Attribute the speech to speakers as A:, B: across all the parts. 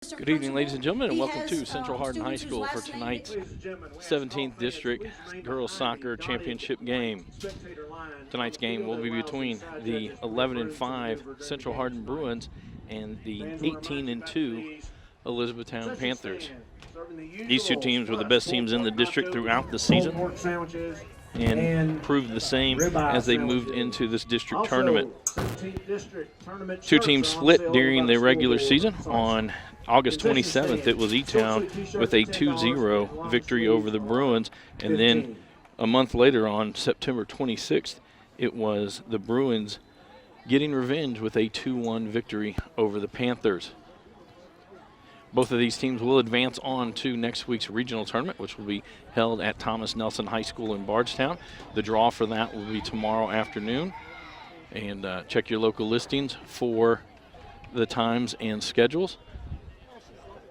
A: Good evening, ladies and gentlemen, and welcome to Central Hardin High School for tonight's 17th District Girls Soccer Championship game. Tonight's game will be between the 11-5 Central Hardin Bruins and the 18-2 Elizabethtown Panthers. These two teams were the best teams in the district throughout the season and proved the same as they moved into this district tournament. Two teams split during the regular season. On August 27th, it was E-Town with a 2-0 victory over the Bruins, and then a month later on September 26th, it was the Bruins getting revenge with a 2-1 victory over the Panthers. Both of these teams will advance on to next week's regional tournament, which will be held at Thomas Nelson High School in Bardstown. The draw for that will be tomorrow afternoon. And check your local listings for the times and schedules.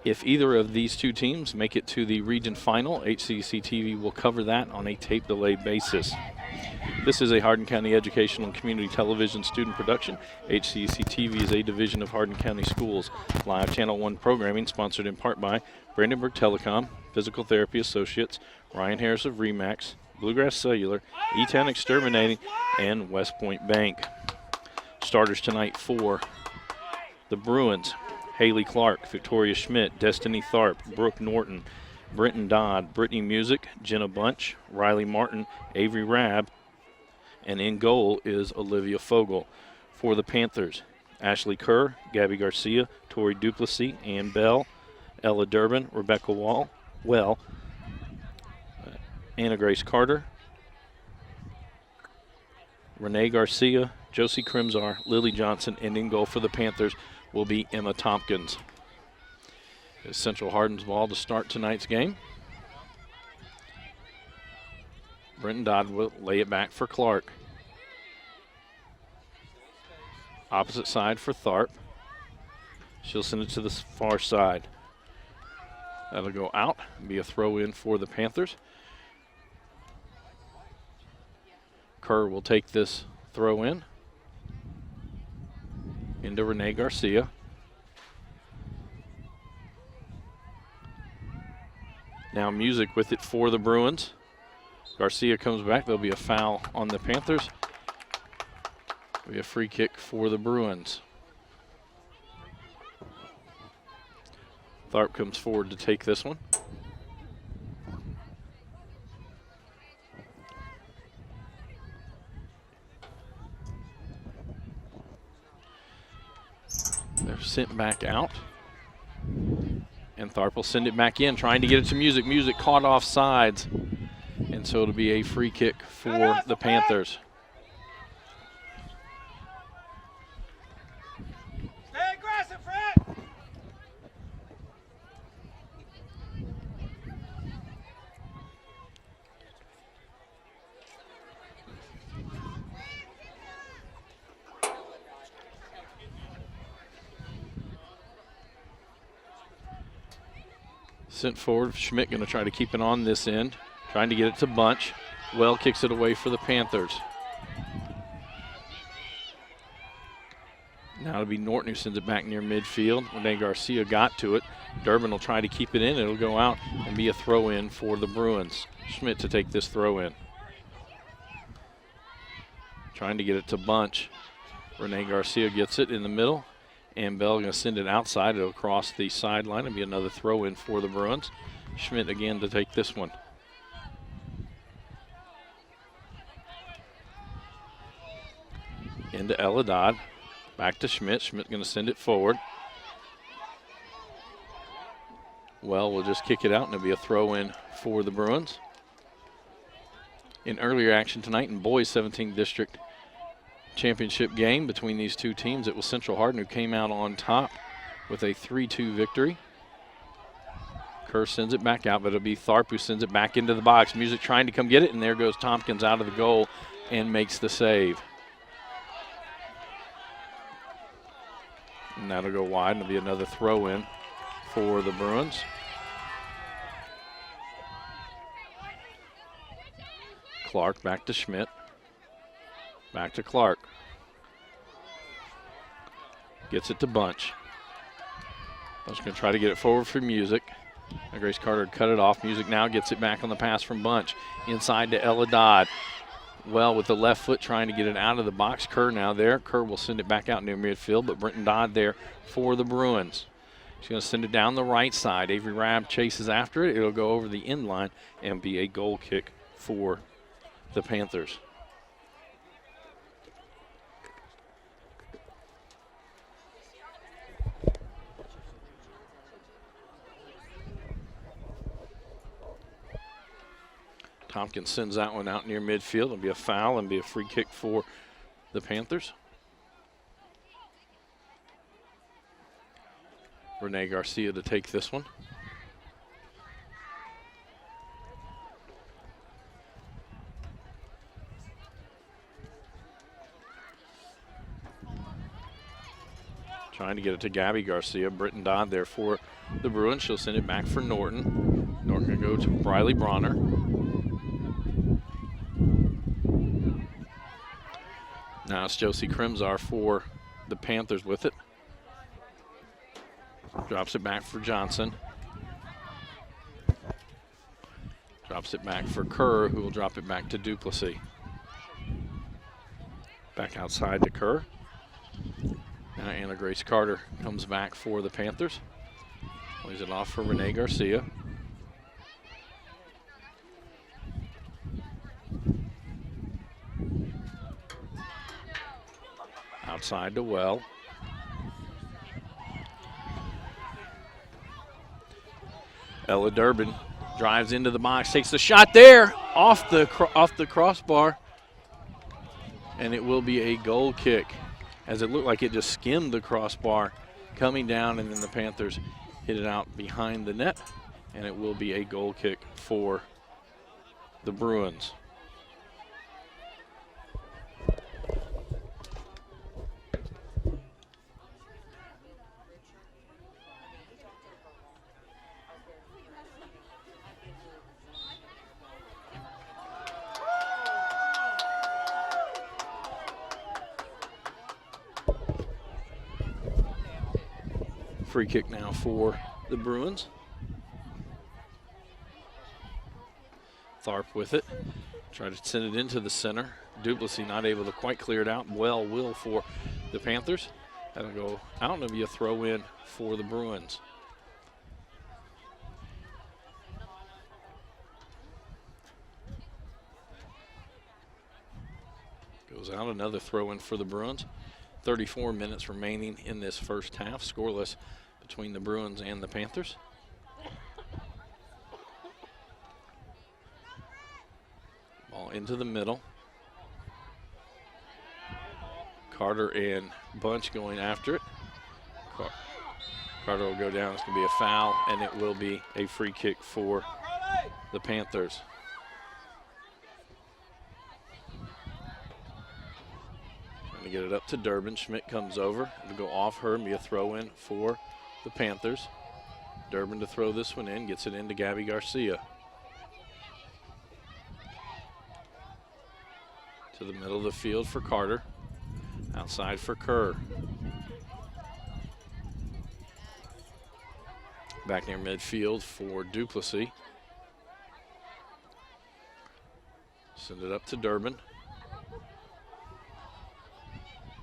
A: If either of these two teams make it to the region final, HCEC-TV will cover that on a tape delay basis. This is a Hardin County Educational and Community Television student production. HCEC-TV is a division of Hardin County Schools. Live Channel 1 programming sponsored in part by Brandenburg Telecom, Physical Therapy Associates, Ryan Harris of Remax, Bluegrass Cellular, E-Town Exterminating, and West Point Bank. Starters tonight for the Bruins: Haley Clark, Victoria Schmidt, Destiny Tharp, Brooke Norton, Brenton Dodd, Brittany Music, Jenna Bunch, Riley Martin, Avery Rabb, and in goal is Olivia Fogel. For the Panthers: Ashley Kerr, Gabby Garcia, Tori Duplessis, Ann Bell, Ella Durbin, Rebecca Well, Anna Grace Carter, Renee Garcia, Josie Crimzar, Lily Johnson, and in goal for the Panthers will be Emma Tompkins. It's Central Hardin's ball to start tonight's game. Brenton Dodd will lay it back for Clark. Opposite side for Tharp. She'll send it to the far side. That'll go out, be a throw in for the Panthers. Kerr will take this throw in into Renee Garcia. Now Music with it for the Bruins. Garcia comes back. There'll be a foul on the Panthers. There'll be a free kick for the Bruins. Tharp comes forward to take this one. They're sent back out. And Tharp will send it back in, trying to get it to Music. Music caught off sides. And so it'll be a free kick for the Panthers.
B: Stay aggressive, Fred!
A: Sent forward, Schmidt going to try to keep it on this end, trying to get it to Bunch. Well kicks it away for the Panthers. Now it'll be Norton who sends it back near midfield. Renee Garcia got to it. Durbin will try to keep it in. It'll go out and be a throw in for the Bruins. Schmidt to take this throw in. Trying to get it to Bunch. Renee Garcia gets it in the middle. And Bell going to send it outside. It'll cross the sideline and be another throw in for the Bruins. Schmidt again to take this one. Into Ella Dodd. Back to Schmidt. Schmidt going to send it forward. Well, we'll just kick it out and it'll be a throw in for the Bruins. In earlier action tonight in boys 17th District Championship game between these two teams, it was Central Hardin who came out on top with a 3-2 victory. Kerr sends it back out, but it'll be Tharp who sends it back into the box. Music trying to come get it, and there goes Tompkins out of the goal and makes the save. And that'll go wide, and it'll be another throw in for the Bruins. Clark back to Schmidt. Back to Clark. Gets it to Bunch. I was going to try to get it forward for Music. Now Grace Carter cut it off. Music now gets it back on the pass from Bunch. Inside to Ella Dodd. Well, with the left foot trying to get it out of the box. Kerr now there. Kerr will send it back out near midfield, but Brenton Dodd there for the Bruins. She's going to send it down the right side. Avery Rabb chases after it. It'll go over the end line and be a goal kick for the Panthers. Tompkins sends that one out near midfield. It'll be a foul and be a free kick for the Panthers. Renee Garcia to take this one. Trying to get it to Gabby Garcia. Britton Dodd there for the Bruins. She'll send it back for Norton. Norton going to go to Briley Bronner. Now it's Josie Crimsar for the Panthers with it. Drops it back for Johnson. Drops it back for Kerr, who will drop it back to Duplessis. Back outside to Kerr. Now Anna Grace Carter comes back for the Panthers. Plays it off for Renee Garcia. Outside to Well. Ella Durbin drives into the box, takes the shot there off the crossbar, and it will be a goal kick, as it looked like it just skimmed the crossbar coming down, and then the Panthers hit it out behind the net, and it will be a goal kick for the Bruins. Free kick now for the Bruins. Tharp with it. Try to send it into the center. Duplessis not able to quite clear it out. Well will for the Panthers. That'll go out and it'll be a throw in for the Bruins. Goes out, another throw in for the Bruins. 34 minutes remaining in this first half. Scoreless between the Bruins and the Panthers. Ball into the middle. Carter and Bunch going after it. Carter will go down. It's going to be a foul, and it will be a free kick for the Panthers. Trying to get it up to Durbin. Schmidt comes over. It'll go off her and be a throw in for the Panthers. Durbin to throw this one in, gets it into Gabby Garcia. To the middle of the field for Carter. Outside for Kerr. Back near midfield for Duplessis. Send it up to Durbin.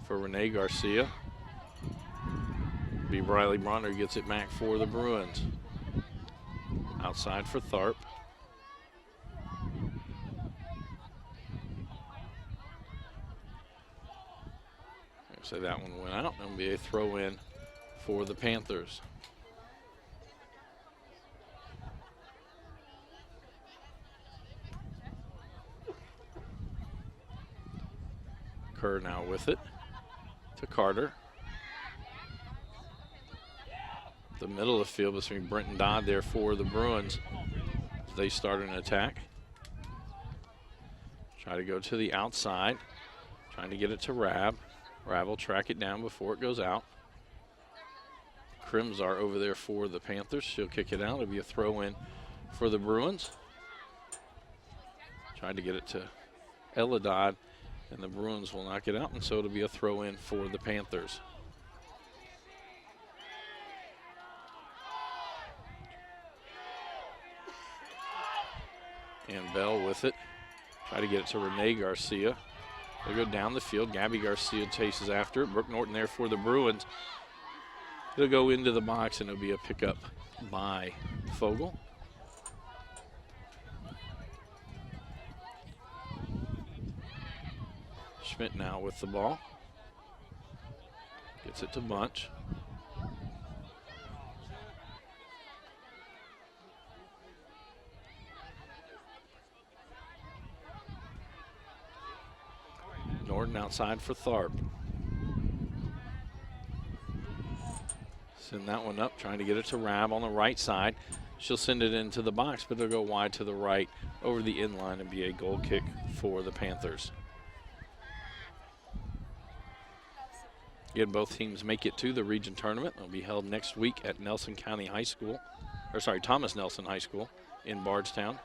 A: For Renee Garcia. B. Briley Bronner gets it back for the Bruins. Outside for Tharp. So that one went out. It'll be a throw in for the Panthers. Kerr now with it to Carter. The middle of the field between Brenton Dodd there for the Bruins. They start an attack. Try to go to the outside. Trying to get it to Rabb. Rabb will track it down before it goes out. Crimsar over there for the Panthers. She'll kick it out. It'll be a throw in for the Bruins. Trying to get it to Ella Dodd, and the Bruins will knock it out, and so it'll be a throw in for the Panthers. And Bell with it. Try to get it to Renee Garcia. They go down the field. Gabby Garcia chases after it. Brooke Norton there for the Bruins. It'll go into the box, and it'll be a pickup by Fogel. Schmidt now with the ball. Gets it to Bunch. Norton outside for Tharp. Send that one up, trying to get it to Rab on the right side. She'll send it into the box, but it'll go wide to the right over the inline and be a goal kick for the Panthers. Again, both teams make it to the region tournament. It'll be held next week at Nelson County High School, or sorry, Thomas Nelson High School in Bardstown.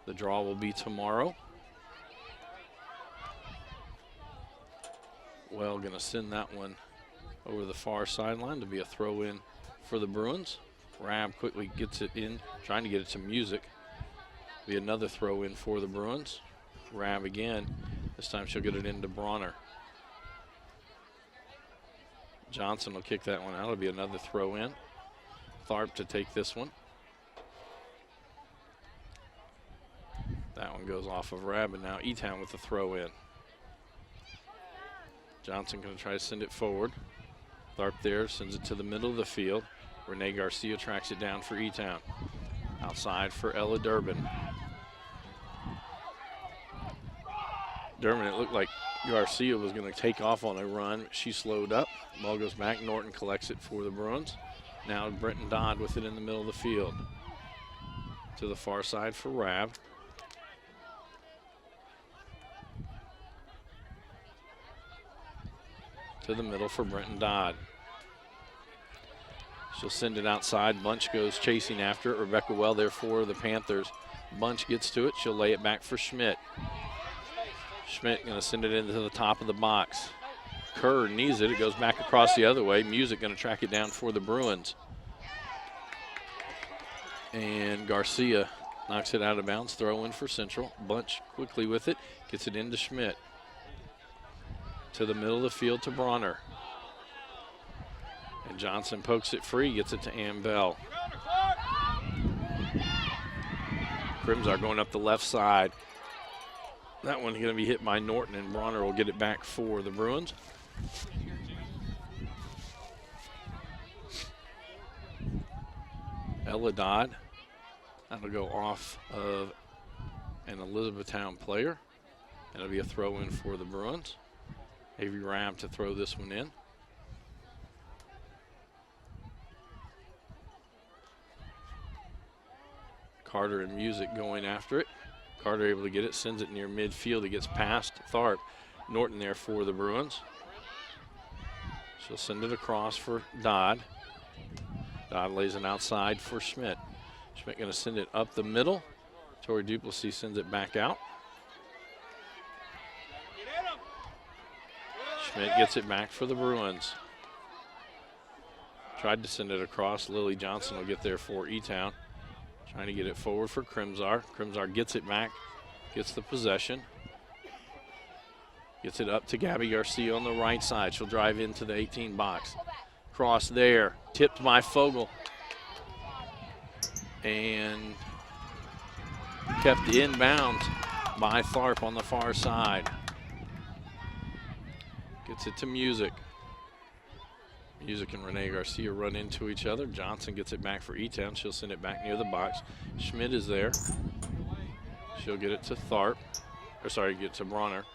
A: The draw will be tomorrow. Well, going to send that one over the far sideline to be a throw in for the Bruins. Rab quickly gets it in, trying to get it to Music. Be another throw in for the Bruins. Rab again. This time she'll get it into Bronner. Johnson will kick that one out. It'll be another throw in. Tharp to take this one. That one goes off of Rab, and now E-Town with the throw in. Johnson going to try to send it forward. Tharp there, sends it to the middle of the field. Renee Garcia tracks it down for E-Town. Outside for Ella Durbin. Durbin, it looked like Garcia was going to take off on a run. She slowed up. Ball goes back. Norton collects it for the Bruins. Now Brenton Dodd with it in the middle of the field. To the far side for Rab. To the middle for Brenton Dodd. She'll send it outside. Bunch goes chasing after it. Rebecca Well there for the Panthers. Bunch gets to it. She'll lay it back for Schmidt. Schmidt going to send it into the top of the box. Kerr needs it. It goes back across the other way. Music going to track it down for the Bruins. And Garcia knocks it out of bounds. Throw in for Central. Bunch quickly with it. Gets it into Schmidt. To the middle of the field to Bronner. And Johnson pokes it free, gets it to Ann Bell. Crimsar going up the left side. That one's going to be hit by Norton, and Bronner will get it back for the Bruins. Ella Dodd. That'll go off of an Elizabethtown player. It'll be a throw in for the Bruins. Avery Rab to throw this one in. Carter and Music going after it. Carter able to get it, sends it near midfield. It gets past Tharp. Norton there for the Bruins. She'll send it across for Dodd. Dodd lays it outside for Schmidt. Schmidt going to send it up the middle. Tori Duplessis sends it back out. Schmidt gets it back for the Bruins. Tried to send it across. Lily Johnson will get there for E-Town. Trying to get it forward for Crimsar. Crimsar gets it back, gets the possession. Gets it up to Gabby Garcia on the right side. She'll drive into the 18 box. Cross there, tipped by Fogel. And kept inbounds by Tharp on the far side. Gets it to Music. Music and Renee Garcia run into each other. Johnson gets it back for E-Town. She'll send it back near the box. Schmidt is there. She'll get it to Tharp. Or sorry, get it to Bronner.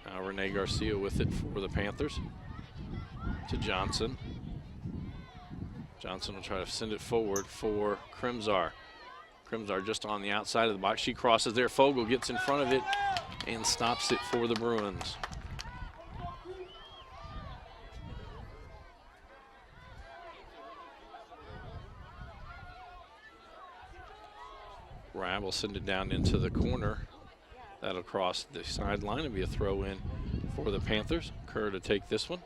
A: Now Renee Garcia with it for the Panthers. To Johnson. Johnson will try to send it forward for Crimsar. Crimsar just on the outside of the box. She crosses there. Fogel gets in front of it and stops it for the Bruins. Rab will send it down into the corner. That'll cross the sideline and be a throw in for the Panthers. Kerr to take this one.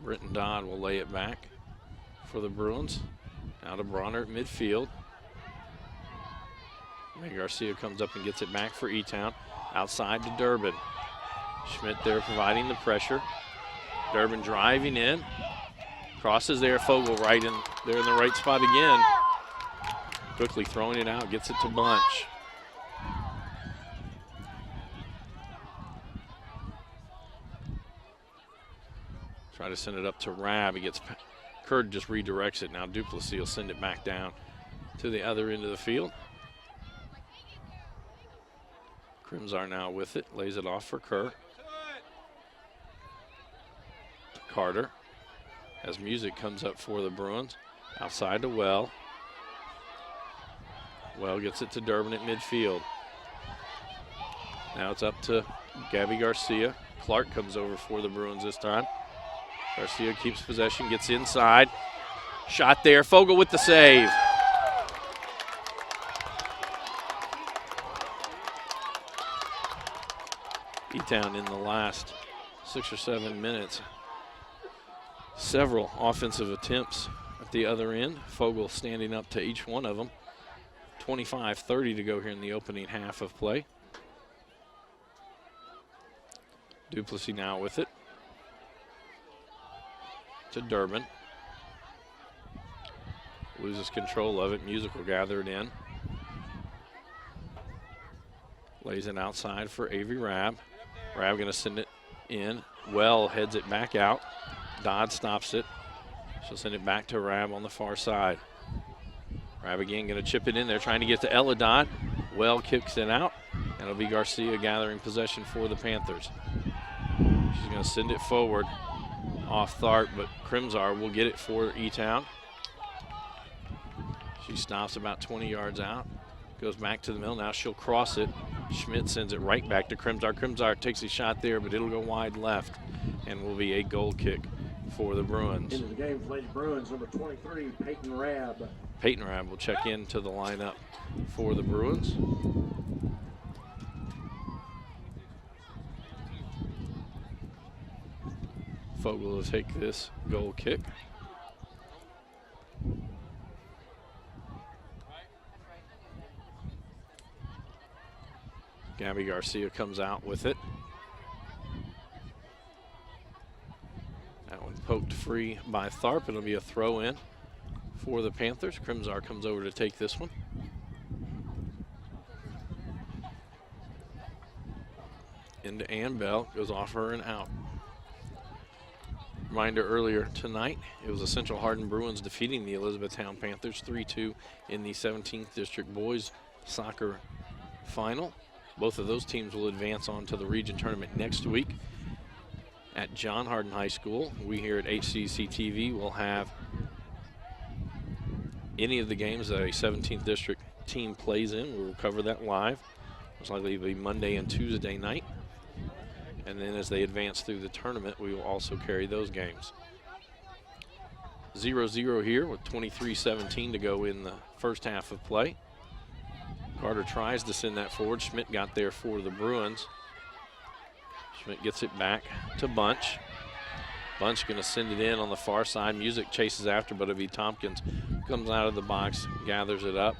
A: Brenton Dodd will lay it back for the Bruins. Now to Bronner at midfield. May Garcia comes up and gets it back for E-Town. Outside to Durbin. Schmidt there providing the pressure. Durbin driving in. Crosses there, Fogel right in there in the right spot again. Quickly throwing it out, gets it to Bunch. Try to send it up to Rab. He gets, Curd just redirects it. Now Duplessis will send it back down to the other end of the field. Crimsar now with it, lays it off for Kerr. Carter, as Music comes up for the Bruins. Outside to Well. Well gets it to Durbin at midfield. Now it's up to Gabby Garcia. Clark comes over for the Bruins this time. Garcia keeps possession, gets inside. Shot there, Fogel with the save. E-Town in the last 6 or 7 minutes. Several offensive attempts at the other end. Fogel standing up to each one of them. 25-30 to go here in the opening half of play. Duplessis now with it. To Durbin. Loses control of it. Music will gather it in. Lays it outside for Avery Rabb. Rabb going to send it in. Well heads it back out. Dodd stops it. She'll send it back to Rabb on the far side. Rabb again going to chip it in there, trying to get to Ella Dodd. Well kicks it out, and it'll be Garcia gathering possession for the Panthers. She's going to send it forward off Tharp, but Crimsar will get it for E-Town. She stops about 20 yards out, goes back to the middle. Now she'll cross it. Schmidt sends it right back to Crimsar. Crimsar takes a shot there, but it'll go wide left and will be a goal kick for the Bruins.
C: Into the game for Lady Bruins, number 23, Peyton Rabb.
A: Peyton Rabb will check into the lineup for the Bruins. Fogel will take this goal kick. Gabby Garcia comes out with it. That one poked free by Tharp. It'll be a throw in for the Panthers. Crimsar comes over to take this one. Into Ann Bell, goes off her and out. Reminder earlier tonight, it was the Central Hardin Bruins defeating the Elizabethtown Panthers 3-2 in the 17th District Boys Soccer Final. Both of those teams will advance on to the region tournament next week at John Hardin High School. We here at HCEC-TV will have any of the games that a 17th District team plays in. We will cover that live. Most likely it'll be Monday and Tuesday night. And then as they advance through the tournament, we will also carry those games. 0-0 here with 23-17 to go in the first half of play. Carter tries to send that forward. Schmidt got there for the Bruins. Schmidt gets it back to Bunch. Bunch going to send it in on the far side. Music chases after, but it'll be Tompkins. Comes out of the box, gathers it up.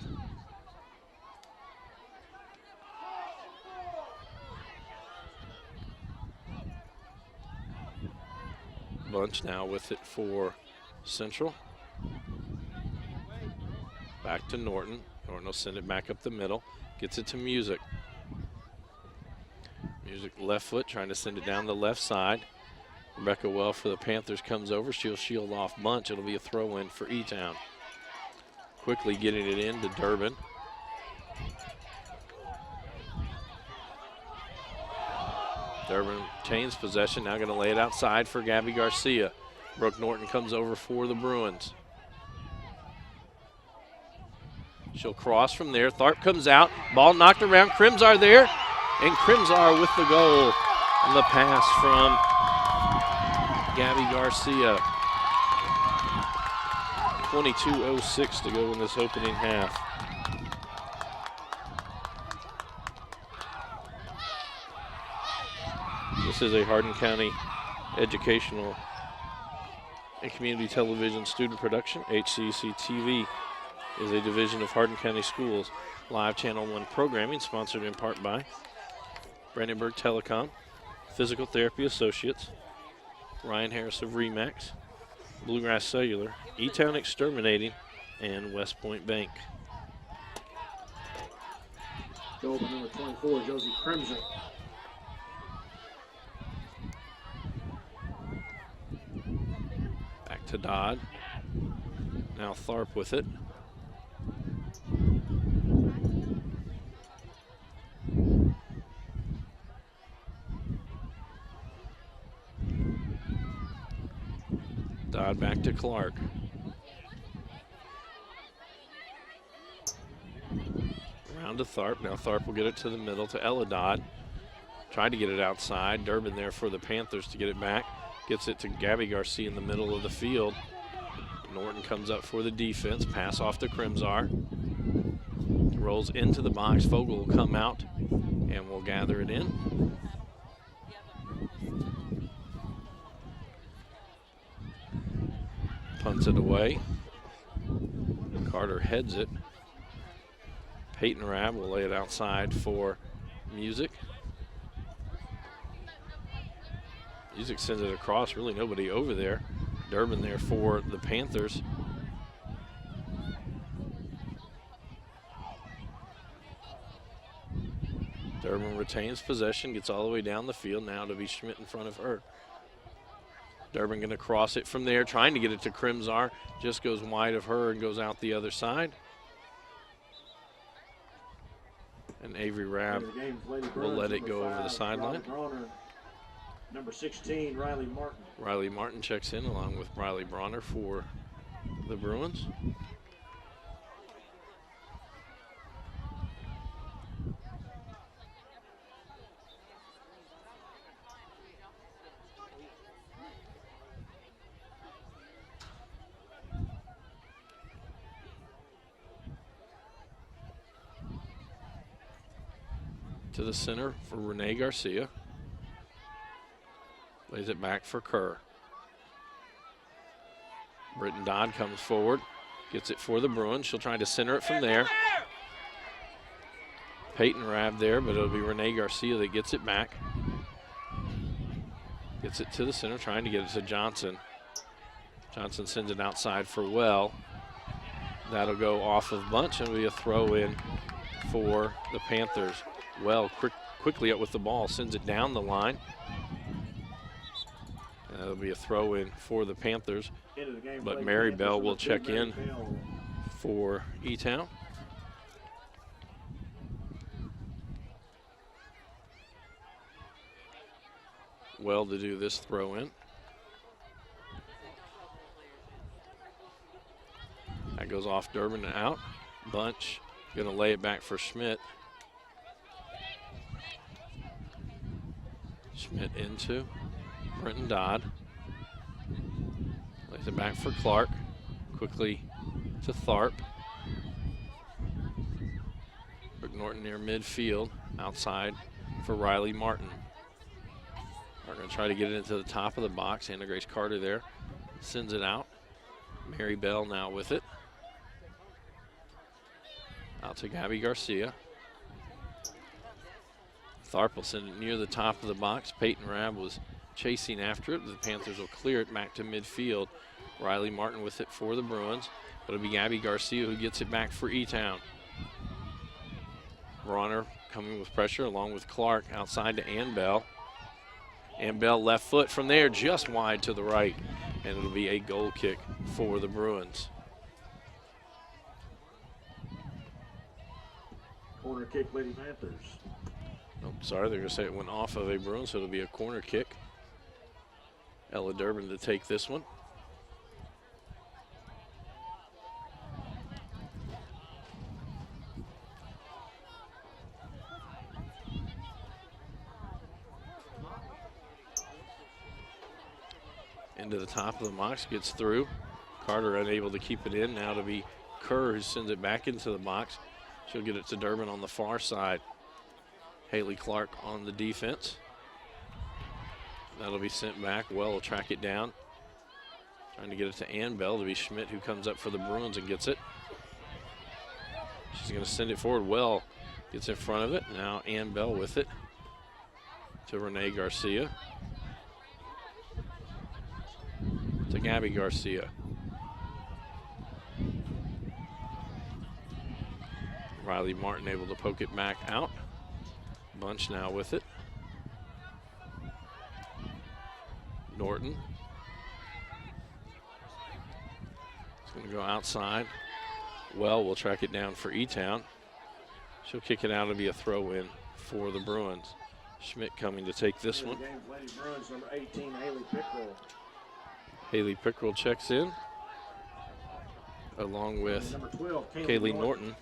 A: Bunch now with it for Central. Back to Norton. Norton will send it back up the middle. Gets it to Music. Music left foot, trying to send it down the left side. Rebecca Well for the Panthers comes over. She'll shield off Bunch. It'll be a throw in for E-Town. Quickly getting it in to Durbin. Durbin retains possession, now going to lay it outside for Gabby Garcia. Brooke Norton comes over for the Bruins. She'll cross from there. Tharp comes out, ball knocked around. Crimsar there, and Crimsar with the goal on the pass from Gabby Garcia. 22:06 to go in this opening half. This is a Hardin County Educational and Community Television Student Production. HCEC-TV is a division of Hardin County Schools. Live Channel 1 programming sponsored in part by Brandenburg Telecom, Physical Therapy Associates, Ryan Harris of Remax, Bluegrass Cellular, E-Town Exterminating, and West Point Bank.
C: Goal by number 24, Josie Crimson.
A: Back to Dodd. Now Tharp with it. Dodd back to Clark. Around to Tharp. Now Tharp will get it to the middle to Ella Dodd. Tried to get it outside. Durbin there for the Panthers to get it back. Gets it to Gabby Garcia in the middle of the field. Norton comes up for the defense. Pass off to Crimzar. Rolls into the box. Vogel will come out and will gather it in. Punts it away. Carter heads it. Peyton Rabb will lay it outside for Music. Music sends it across. Really nobody over there. Durbin there for the Panthers. Durbin retains possession, gets all the way down the field. Now to be Schmidt in front of her. Durbin going to cross it from there, trying to get it to Crimzar. Just goes wide of her and goes out the other side. And Avery Rabb will let it go over the sideline.
C: Number 16, Riley Martin.
A: Riley Martin checks in along with Riley Bronner for the Bruins. To the center for Renee Garcia. Lays it back for Kerr. Britton Dodd comes forward, gets it for the Bruins. She'll try to center it from there. Peyton Rabb there, but it'll be Renee Garcia that gets it back. Gets it to the center, trying to get it to Johnson. Johnson sends it outside for Well. That'll go off of Bunch and be a throw in for the Panthers. Well quickly up with the ball, sends it down the line. That'll be a throw in for the Panthers. But Mary Bell will check in for E-Town. Well to do this throw in. That goes off Durbin and out. Bunch gonna lay it back for Schmidt. Schmidt into Brenton Dodd. Lays it back for Clark. Quickly to Tharp. Brooke Norton near midfield. Outside for Riley Martin. Are going to try to get it into the top of the box. Anna Grace Carter there. Sends it out. Mary Bell now with it. Out to Gabby Garcia. Tharp will send it near the top of the box. Peyton Rabb was chasing after it. The Panthers will clear it back to midfield. Riley Martin with it for the Bruins. It'll be Gabby Garcia who gets it back for E-Town. Bronner coming with pressure along with Clark outside to Ann Bell. Ann Bell left foot from there, just wide to the right. And it'll be a goal kick for the Bruins.
C: Corner kick, Lady Panthers.
A: Oh, sorry, they're going to say it went off of a Bruin, so it'll be a corner kick. Ella Durbin to take this one. Into the top of the box, gets through. Carter unable to keep it in. Now to be Kerr who sends it back into the box. She'll get it to Durbin on the far side. Haley Clark on the defense. That'll be sent back. Well will track it down. Trying to get it to Ann Bell, to be Schmidt, who comes up for the Bruins and gets it. She's going to send it forward. Well gets in front of it. Now Ann Bell with it to Renee Garcia. To Gabby Garcia. Riley Martin able to poke it back out. Bunch now with it. Norton. It's going to go outside. Well, we'll track it down for E-Town. She'll kick it out and be a throw-in for the Bruins. Schmidt coming to take this one.
C: Bruins, number 18, Haley Pickrell.
A: Haley Pickrell checks in, along with
C: Number 12,
A: Kaylee Norton.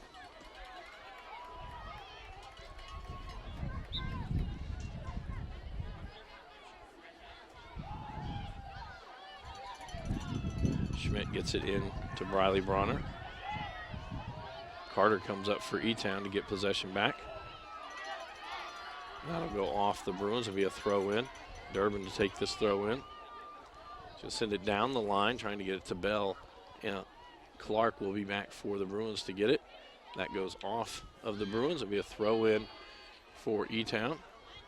A: Schmidt gets it in to Briley Bronner. Carter comes up for E-Town to get possession back. That'll go off the Bruins. It'll be a throw-in. Durbin to take this throw-in. She'll send it down the line, trying to get it to Bell. Clark will be back for the Bruins to get it. That goes off of the Bruins. It'll be a throw-in for E-Town.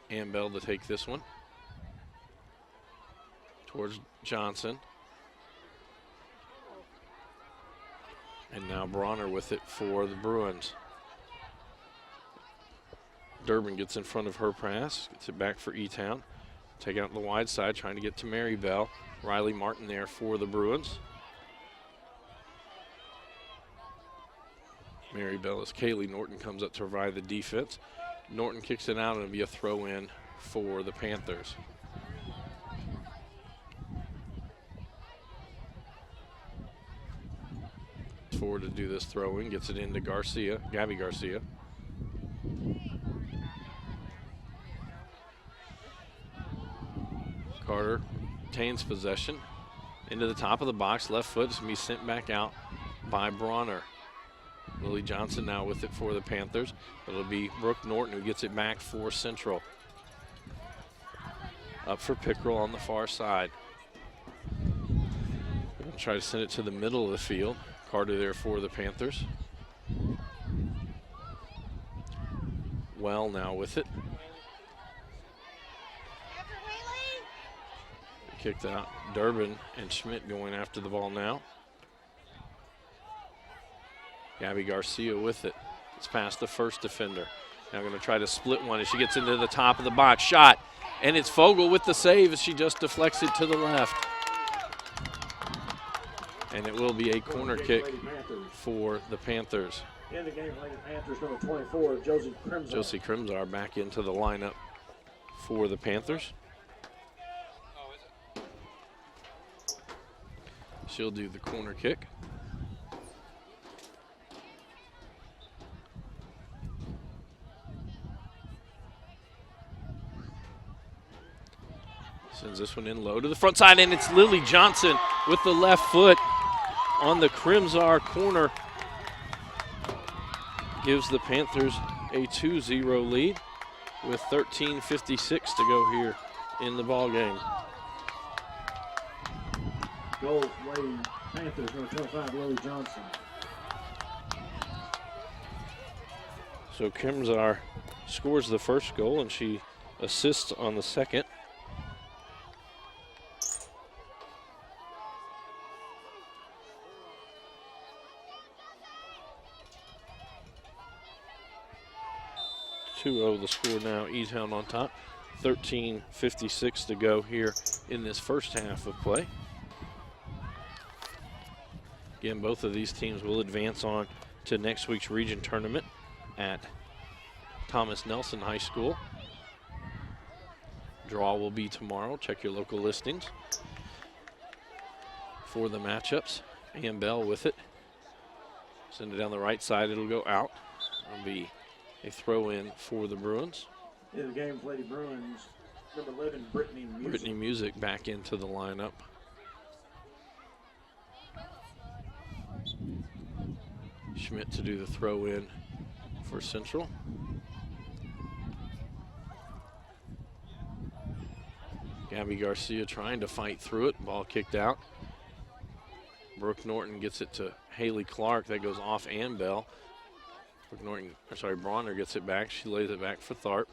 A: And Bell to take this one towards Johnson. And now Bronner with it for the Bruins. Durbin gets in front of her pass, gets it back for E-Town. Take out the wide side, trying to get to Mary Bell. Riley Martin there for the Bruins. Mary Bell as Kaylee Norton comes up to provide the defense. Norton kicks it out and it'll be a throw-in for the Panthers. Forward to do this throw-in, gets it into Garcia, Gabby Garcia. Carter obtains possession into the top of the box, left foot is going to be sent back out by Bronner. Lily Johnson now with it for the Panthers. It'll be Brooke Norton who gets it back for Central. Up for Pickrell on the far side. We're going to try to send it to the middle of the field. Carter there for the Panthers. Well now with it. Kicked out. Durbin and Schmidt going after the ball now. Gabby Garcia with it. It's past the first defender. Now going to try to split one as she gets into the top of the box. Shot. And it's Fogel with the save as she just deflects it to the left. And it will be a corner kick for the Panthers.
C: In the game, Lady Panthers, number 24, Josie Crimsar.
A: Josie Crimsar back into the lineup for the Panthers. She'll do the corner kick. Sends this one in low to the front side, and it's Lily Johnson with the left foot on the Crimsar corner. Gives the Panthers a 2-0 lead with 13:56 to go here in the ball game.
C: Goal, Lady Panthers, number 25, Lily Johnson.
A: So Crimsar scores the first goal, and she assists on the second. The score now, E-Town on top. 13:56 to go here in this first half of play. Again, both of these teams will advance on to next week's region tournament at Thomas Nelson High School. Draw will be tomorrow. Check your local listings for the matchups. Ann Bell with it. Send it down the right side. It'll go out. It'll be a throw-in for the Bruins.
C: In the game, Lady Bruins, number 11, Brittany Music.
A: Brittany Music back into the lineup. Schmidt to do the throw-in for Central. Gabby Garcia trying to fight through it. Ball kicked out. Brooke Norton gets it to Haley Clark. That goes off and Bell. Bronner gets it back. She lays it back for Tharp.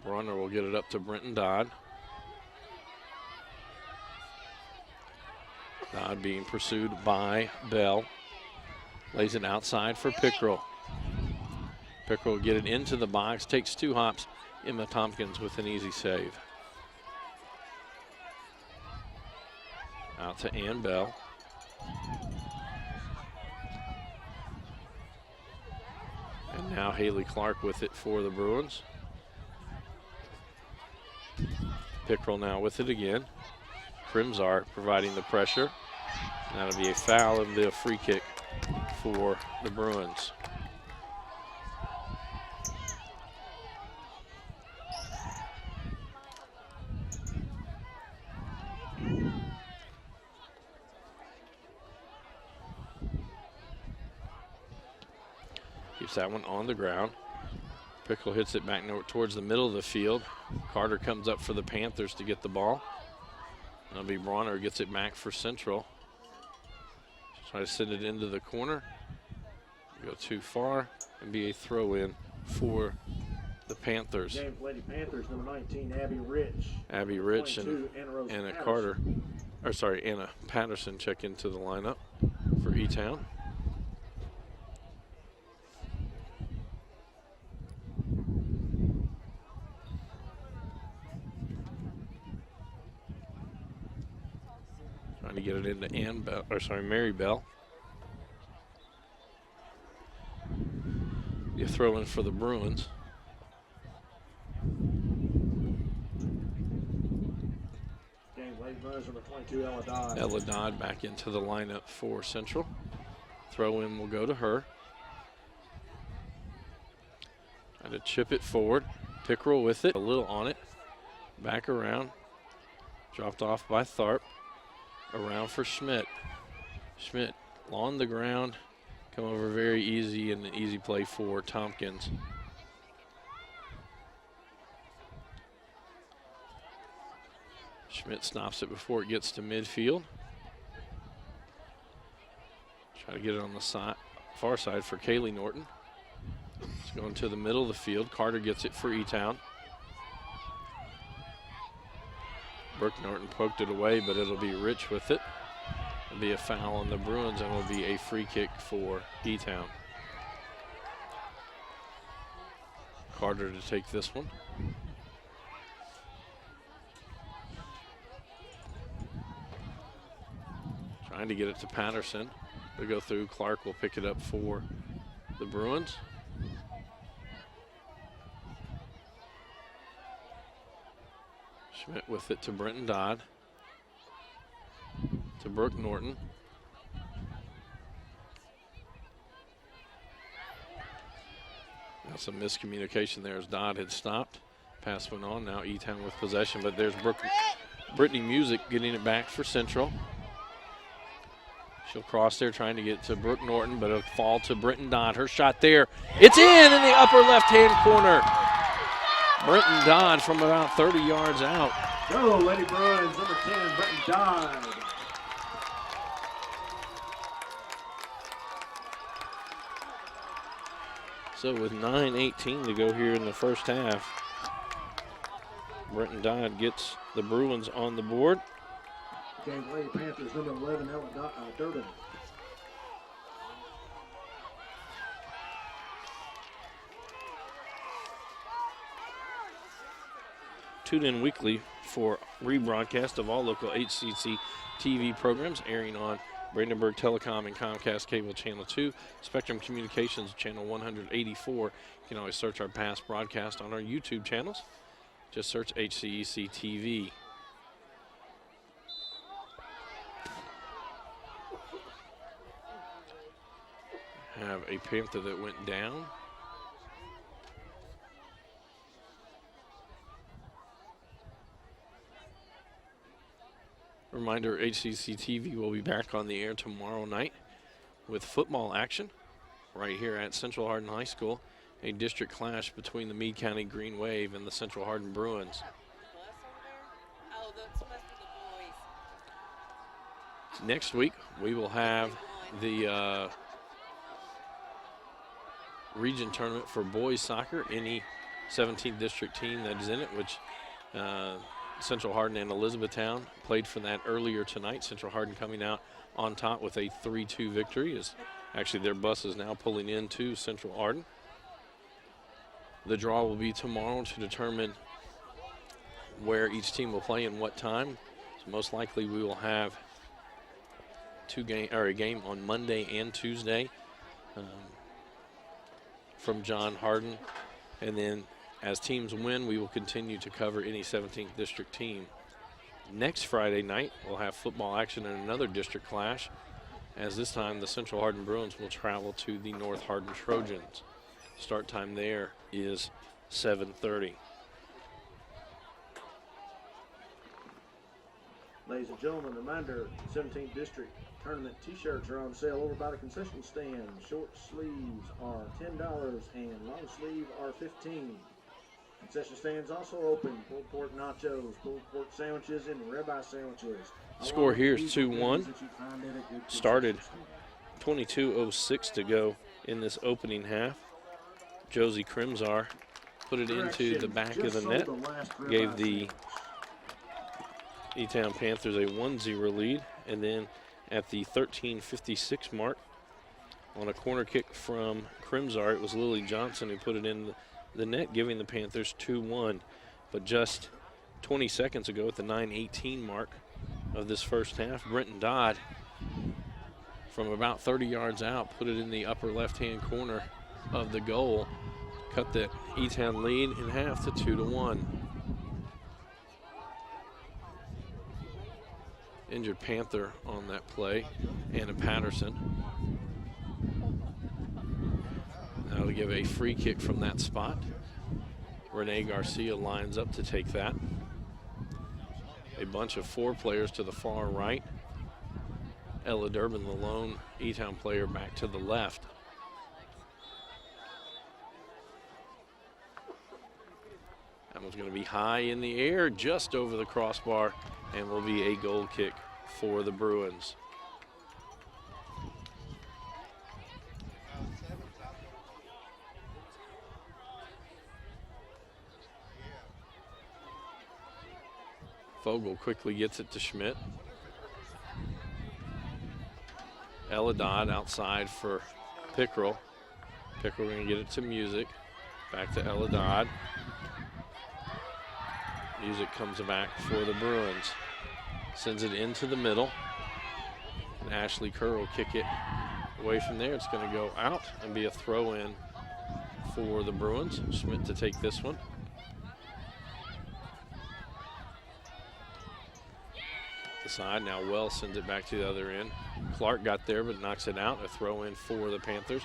A: Bronner will get it up to Brenton Dodd. Dodd being pursued by Bell. Lays it outside for Pickrell. Pickrell will get it into the box. Takes 2 hops. Emma Tompkins with an easy save. Out to Ann Bell. And now Haley Clark with it for the Bruins. Pickrell now with it again. Crimsar providing the pressure. That'll be a foul and be a free kick for the Bruins. Keeps that one on the ground. Pickrell hits it back towards the middle of the field. Carter comes up for the Panthers to get the ball. That'll be Bronner who gets it back for Central. Try to send it into the corner. Go too far and be a throw-in for the Panthers.
C: James Lady Panthers, number 19, Abby Rich.
A: Abby Rich and Anna Carter, Anna Patterson check into the lineup for E-Town. Trying to get it into Mary Bell. You throw in for the Bruins.
C: Number 22, Ella Dodd.
A: Ella Dodd back into the lineup for Central. Throw in will go to her. Trying to chip it forward. Pickrell with it, a little on it. Back around. Dropped off by Tharp. Around for Schmidt. Schmidt on the ground. Come over very easy and an easy play for Tompkins. Schmidt stops it before it gets to midfield. Try to get it on the far side for Kaylee Norton. It's going to the middle of the field. Carter gets it for E-Town. Brooke Norton poked it away, but it'll be Rich with it. It'll be a foul on the Bruins, and it'll be a free kick for E-Town. Carter to take this one. Trying to get it to Patterson. They go through. Clark will pick it up for the Bruins. Schmidt with it to Brenton Dodd. To Brooke Norton. Now some miscommunication there as Dodd had stopped. Pass went on. Now E-Town with possession, but there's Brittany Music getting it back for Central. She'll cross there trying to get to Brooke Norton, but it'll fall to Brenton Dodd. Her shot there. It's in the upper left-hand corner. Brenton Dodd from about 30 yards out.
C: Go, Lady Bruins, number 10, Brenton Dodd.
A: So with 9:18 to go here in the first half, Brenton Dodd gets the Bruins on the board.
C: James Lady Panthers, number 11, Ella Durbin.
A: Tune in weekly for rebroadcast of all local HCEC-TV programs airing on Brandenburg Telecom and Comcast Cable Channel 2, Spectrum Communications Channel 184. You can always search our past broadcast on our YouTube channels. Just search HCEC-TV. Have a Panther that went down. Reminder, HCEC-TV will be back on the air tomorrow night with football action right here at Central Hardin High School. a district clash between the Meade County Green Wave and the Central Hardin Bruins. Next week, we will have the region tournament for boys soccer. Any 17th district team that is in it, which Central Hardin and Elizabethtown played for that earlier tonight. Central Hardin coming out on top with a 3-2 victory. As actually their bus is now pulling into Central Hardin. The draw will be tomorrow to determine where each team will play and what time. So most likely we will have a game on Monday and Tuesday from John Hardin, and then as teams win, we will continue to cover any 17th district team. Next Friday night, we'll have football action in another district clash, as this time the Central Hardin Bruins will travel to the North Hardin Trojans. Start time there is 7:30.
C: Ladies and gentlemen, reminder, 17th District Tournament T-shirts are on sale over by the concession stand. Short sleeves are $10 and long sleeve are $15. Concession stands also open. Pulled pork nachos, pulled pork sandwiches, and ribeye sandwiches.
A: Score here is 2-1. Started 22:06 to go in this opening half. Josie Crimzar put it into the back of the net, gave the E-Town Panthers a 1-0 lead, and then at the 13:56 mark, on a corner kick from Crimzar, it was Lily Johnson who put it in the net, giving the Panthers 2-1. But just 20 seconds ago at the 9:18 mark of this first half, Brenton Dodd from about 30 yards out put it in the upper left-hand corner of the goal, cut the E-Town lead in half to 2-1. Injured Panther on that play, Anna Patterson. Now to give a free kick from that spot. Renee Garcia lines up to take that. A bunch of 4 players to the far right. Ella Durbin, the lone E-Town player, back to the left. That one's going to be high in the air, just over the crossbar, and will be a goal kick for the Bruins. Fogel quickly gets it to Schmidt. Ella Dodd outside for Pickrell. Pickrell going to get it to Music. Back to Ella Dodd. Music comes back for the Bruins. Sends it into the middle. And Ashley Kerr will kick it away from there. It's going to go out and be a throw-in for the Bruins. Schmidt to take this one. The side, now Wells sends it back to the other end. Clark got there but knocks it out. A throw-in for the Panthers.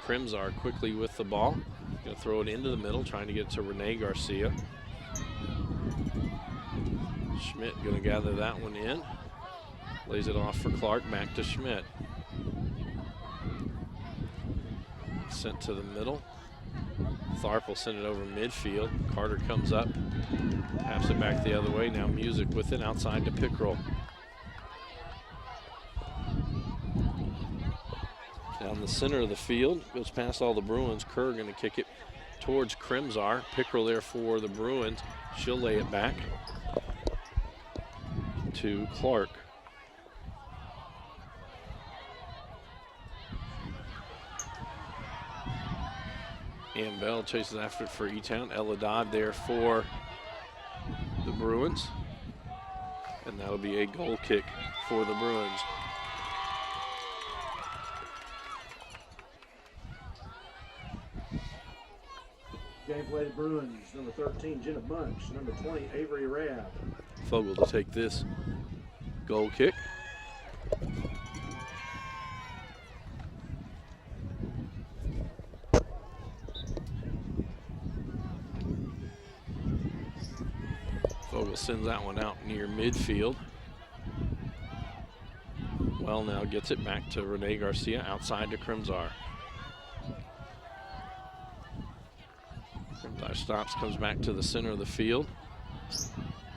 A: Crimzar quickly with the ball. Going to throw it into the middle, trying to get to Renee Garcia. Schmidt going to gather that one in. Lays it off for Clark, back to Schmidt. Sent to the middle. Tharp will send it over midfield. Carter comes up, taps it back the other way. Now Music with it outside to Pickrell. Down the center of the field, goes past all the Bruins. Kerr going to kick it towards Crimzar. Pickrell there for the Bruins. She'll lay it back to Clark. Ann Bell chases after it for E-Town. Ella Dodd there for the Bruins. And that'll be a goal kick for the Bruins.
C: Game play the Bruins, number 13, Jenna Bunch, number 20, Avery Rabb.
A: Fogel to take this goal kick. Fogel sends that one out near midfield. Well, now gets it back to Renee Garcia, outside to Crimzar. Crimsar stops, comes back to the center of the field.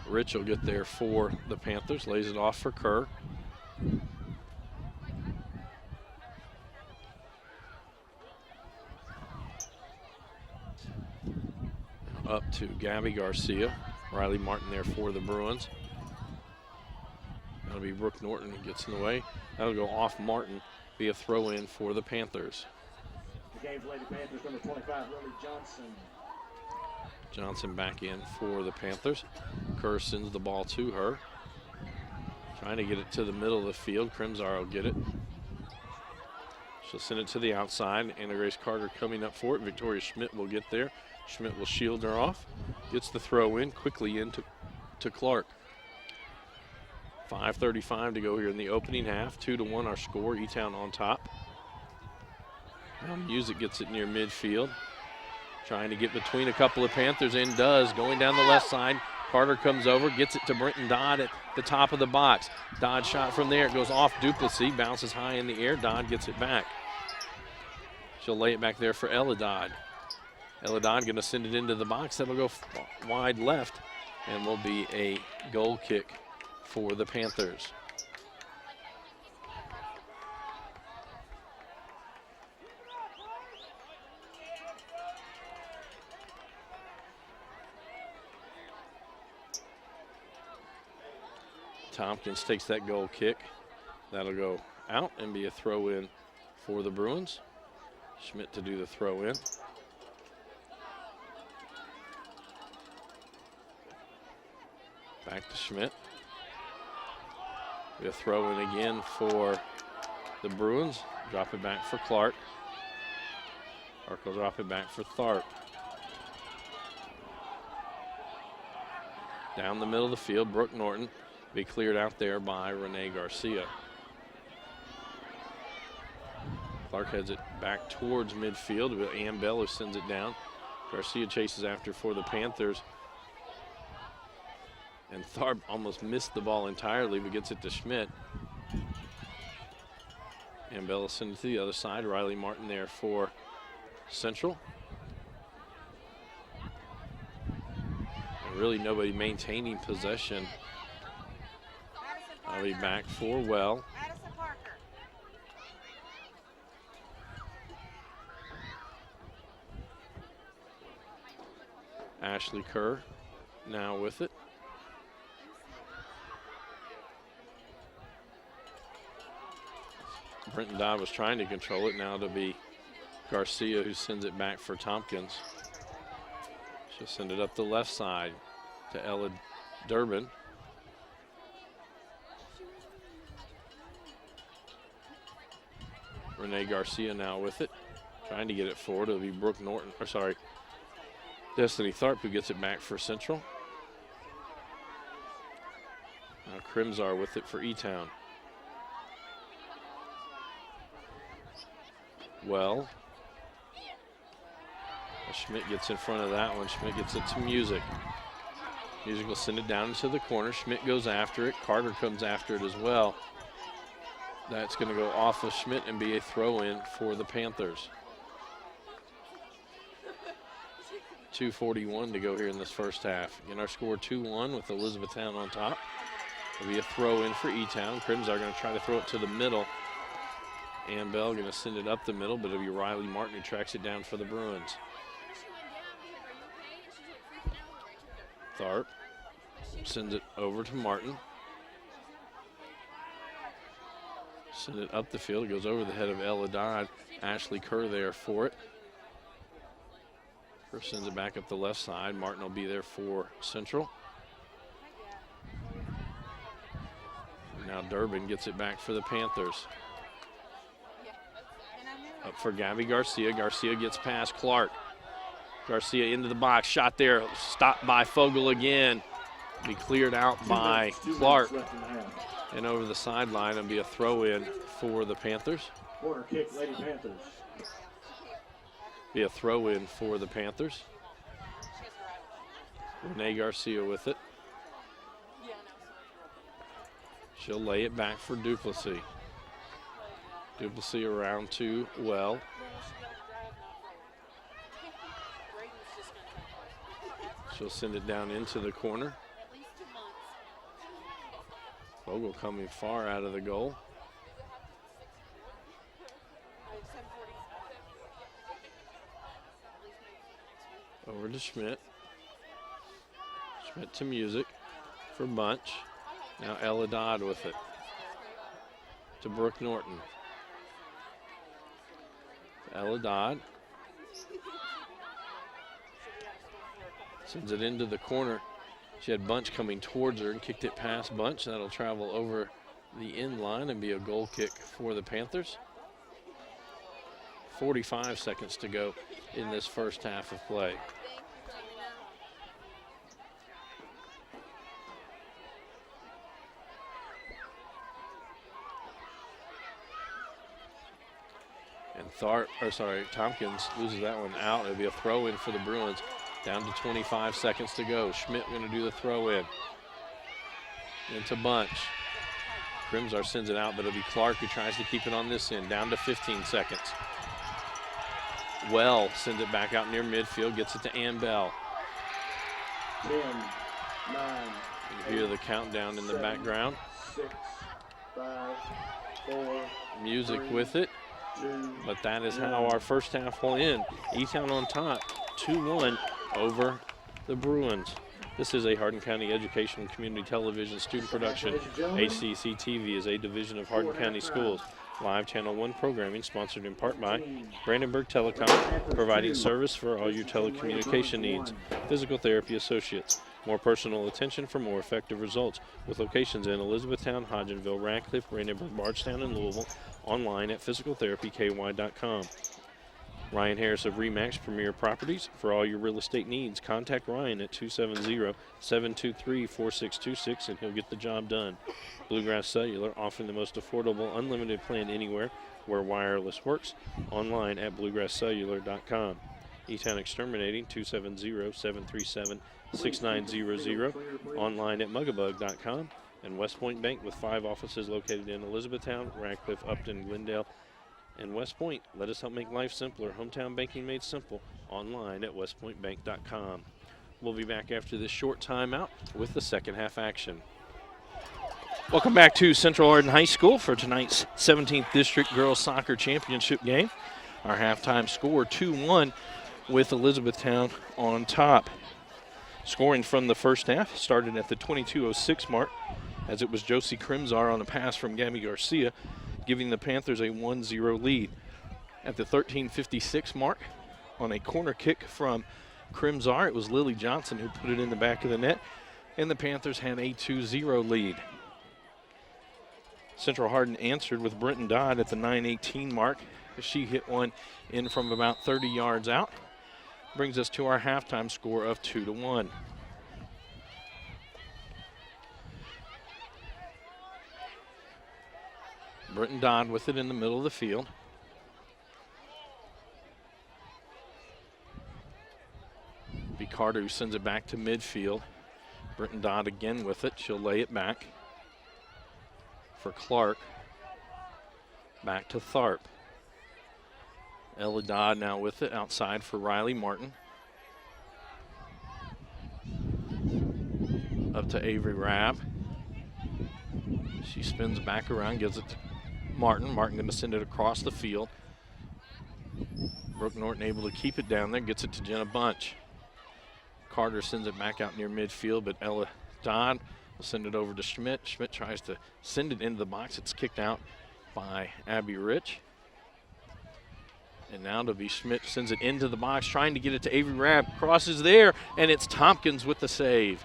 A: Rich will get there for the Panthers, lays it off for Kerr. Up to Gabby Garcia. Riley Martin there for the Bruins. That'll be Brooke Norton who gets in the way. That'll go off Martin, be a throw in for the Panthers.
C: The game's Lady Panthers, number 25, Lily Johnson.
A: Johnson back in for the Panthers. Kerr sends the ball to her. Trying to get it to the middle of the field. Crimsar will get it. She'll send it to the outside. Anna Grace Carter coming up for it. Victoria Schmidt will get there. Schmidt will shield her off. Gets the throw in quickly into Clark. 5:35 to go here in the opening half. 2-1 our score. E-Town on top. Now Music gets it near midfield. Trying to get between a couple of Panthers and does. Going down the left side. Carter comes over, gets it to Brenton Dodd at the top of the box. Dodd shot from there. It goes off Duplessis. Bounces high in the air. Dodd gets it back. She'll lay it back there for Ella Dodd. Ella Dodd going to send it into the box. That'll go wide left and will be a goal kick for the Panthers. Tompkins takes that goal kick. That'll go out and be a throw in for the Bruins. Schmidt to do the throw in. Back to Schmidt. Be a throw in again for the Bruins. Drop it back for Clark. Clark will drop it back for Tharp. Down the middle of the field, Brooke Norton be cleared out there by Renee Garcia. Clark heads it back towards midfield. Ann Bell who sends it down. Garcia chases after for the Panthers. And Tharp almost missed the ball entirely, but gets it to Schmidt. And Bell sends it to the other side. Riley Martin there for Central. And really nobody maintaining possession. I'll be back for Well. Ashley Kerr now with it. Brenton Dodd was trying to control it. Now to be Garcia who sends it back for Tompkins. She'll send it up the left side to Ella Durbin. Renee Garcia now with it. Trying to get it forward. It'll be Brooke Norton, or sorry, Destiny Tharp who gets it back for Central. Now Crimsar with it for E-Town. Well, Schmidt gets in front of that one. Schmidt gets it to Music. Music will send it down into the corner. Schmidt goes after it. Carter comes after it as well. That's going to go off of Schmidt and be a throw-in for the Panthers. 2:41 to go here in this first half. Again, our score 2-1 with Elizabethtown on top. It'll be a throw-in for E-Town. Crimsar going to try to throw it to the middle. Ann Bell going to send it up the middle, but it'll be Riley Martin who tracks it down for the Bruins. Tharp sends it over to Martin. Send it up the field. It goes over the head of Ella Dodd. Ashley Kerr there for it. Kerr sends it back up the left side. Martin will be there for Central. Now Durbin gets it back for the Panthers. Up for Gabby Garcia. Garcia gets past Clark. Garcia into the box. Shot there. Stopped by Fogel again. Be cleared out by Clark. And over the sideline and be a throw-in for the Panthers.
C: Corner kick, Lady Panthers.
A: Be a throw-in for the Panthers. Renee Garcia with it. She'll lay it back for Duplessis. Duplessis around to Well. She'll send it down into the corner. Vogel coming far out of the goal. Over to Schmidt. Schmidt to Music for Bunch. Now Ella Dodd with it. To Brooke Norton. Ella Dodd. Sends it into the corner. She had Bunch coming towards her and kicked it past Bunch. That'll travel over the end line and be a goal kick for the Panthers. 45 seconds to go in this first half of play. And Tompkins loses that one out. It'll be a throw in for the Bruins. Down to 25 seconds to go. Schmidt going to do the throw in. Into Bunch. Crimsar sends it out, but it'll be Clark who tries to keep it on this end. Down to 15 seconds. Well sends it back out near midfield, gets it to Ann Bell.
C: 10, 9,
A: you hear the countdown in the background.
C: 6, 5, 4,
A: Music
C: 3,
A: with it.
C: 2,
A: But that is how our first half will end. E-Town on top, 2-1 over the Bruins. This is a Hardin County Education and Community Television student production. HCEC-TV is a division of Hardin County Schools. Live Channel 1 programming sponsored in part by Brandenburg Telecom, providing service for all your telecommunication needs. Physical Therapy Associates, more personal attention for more effective results, with locations in Elizabethtown, Hodgenville, Radcliffe, Brandenburg, Bardstown, and Louisville. Online at physicaltherapyky.com. Ryan Harris of RE/MAX Premier Properties. For all your real estate needs, contact Ryan at 270-723-4626 and he'll get the job done. Bluegrass Cellular, offering the most affordable unlimited plan anywhere where wireless works. Online at bluegrasscellular.com. E-Town Exterminating, 270-737-6900. Online at mugabug.com. And West Point Bank, with 5 offices located in Elizabethtown, Radcliffe, Upton, Glendale, and West Point. Let us help make life simpler. Hometown banking made simple. Online at westpointbank.com. We'll be back after this short timeout with the second half action. Welcome back to Central Hardin High School for tonight's 17th District Girls Soccer Championship game. Our halftime score 2-1 with Elizabethtown on top. Scoring from the first half started at the 22:06 mark, as it was Josie Crimsar on a pass from Gabby Garcia, giving the Panthers a 1-0 lead. At the 13:56 mark, on a corner kick from Crimsar, it was Lily Johnson who put it in the back of the net, and the Panthers had a 2-0 lead. Central Hardin answered with Brenton Dodd at the 9:18 mark. She hit one in from about 30 yards out. Brings us to our halftime score of 2-1. Brenton Dodd with it in the middle of the field. B. Carter who sends it back to midfield. Brenton Dodd again with it. She'll lay it back for Clark. Back to Tharp. Ella Dodd now with it outside for Riley Martin. Up to Avery Rabb. She spins back around, gives it to Martin. Martin going to send it across the field. Brooke Norton able to keep it down there, gets it to Jenna Bunch. Carter sends it back out near midfield, but Ella Dodd will send it over to Schmidt. Schmidt tries to send it into the box. It's kicked out by Abby Rich. And now to be Schmidt sends it into the box, trying to get it to Avery Rabb. Crosses there, and it's Tompkins with the save.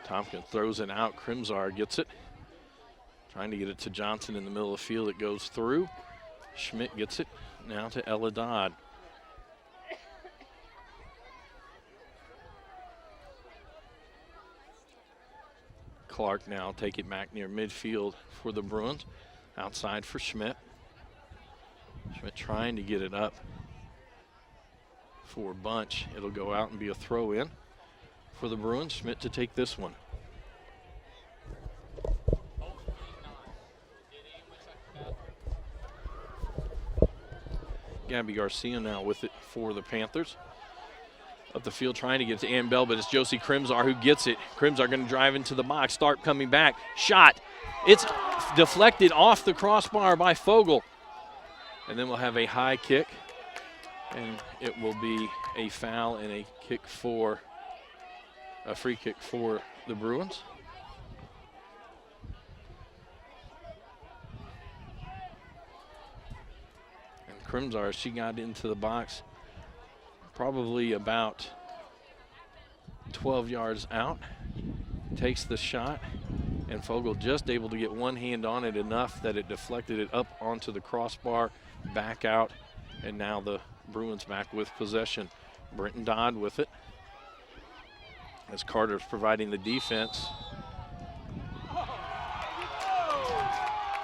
A: Tompkins throws it out. Crimsar gets it. Trying to get it to Johnson in the middle of the field. It goes through. Schmidt gets it. Now to Ella Dodd. Clark now take it back near midfield for the Bruins. Outside for Schmidt. Schmidt trying to get it up for Bunch. It'll go out and be a throw in for the Bruins. Schmidt to take this one. Gabby Garcia now with it for the Panthers. Up the field trying to get to Ann Bell, but it's Josie Crimsar who gets it. Crimsar going to drive into the box. Tharp coming back. Shot. It's deflected off the crossbar by Fogel. And then we'll have a high kick. And it will be a foul and a free kick for the Bruins. And Crimsar, she got into the box probably about 12 yards out, takes the shot, and Fogel just able to get one hand on it enough that it deflected it up onto the crossbar, back out, and now the Bruins back with possession. Brenton Dodd with it as Carter's providing the defense.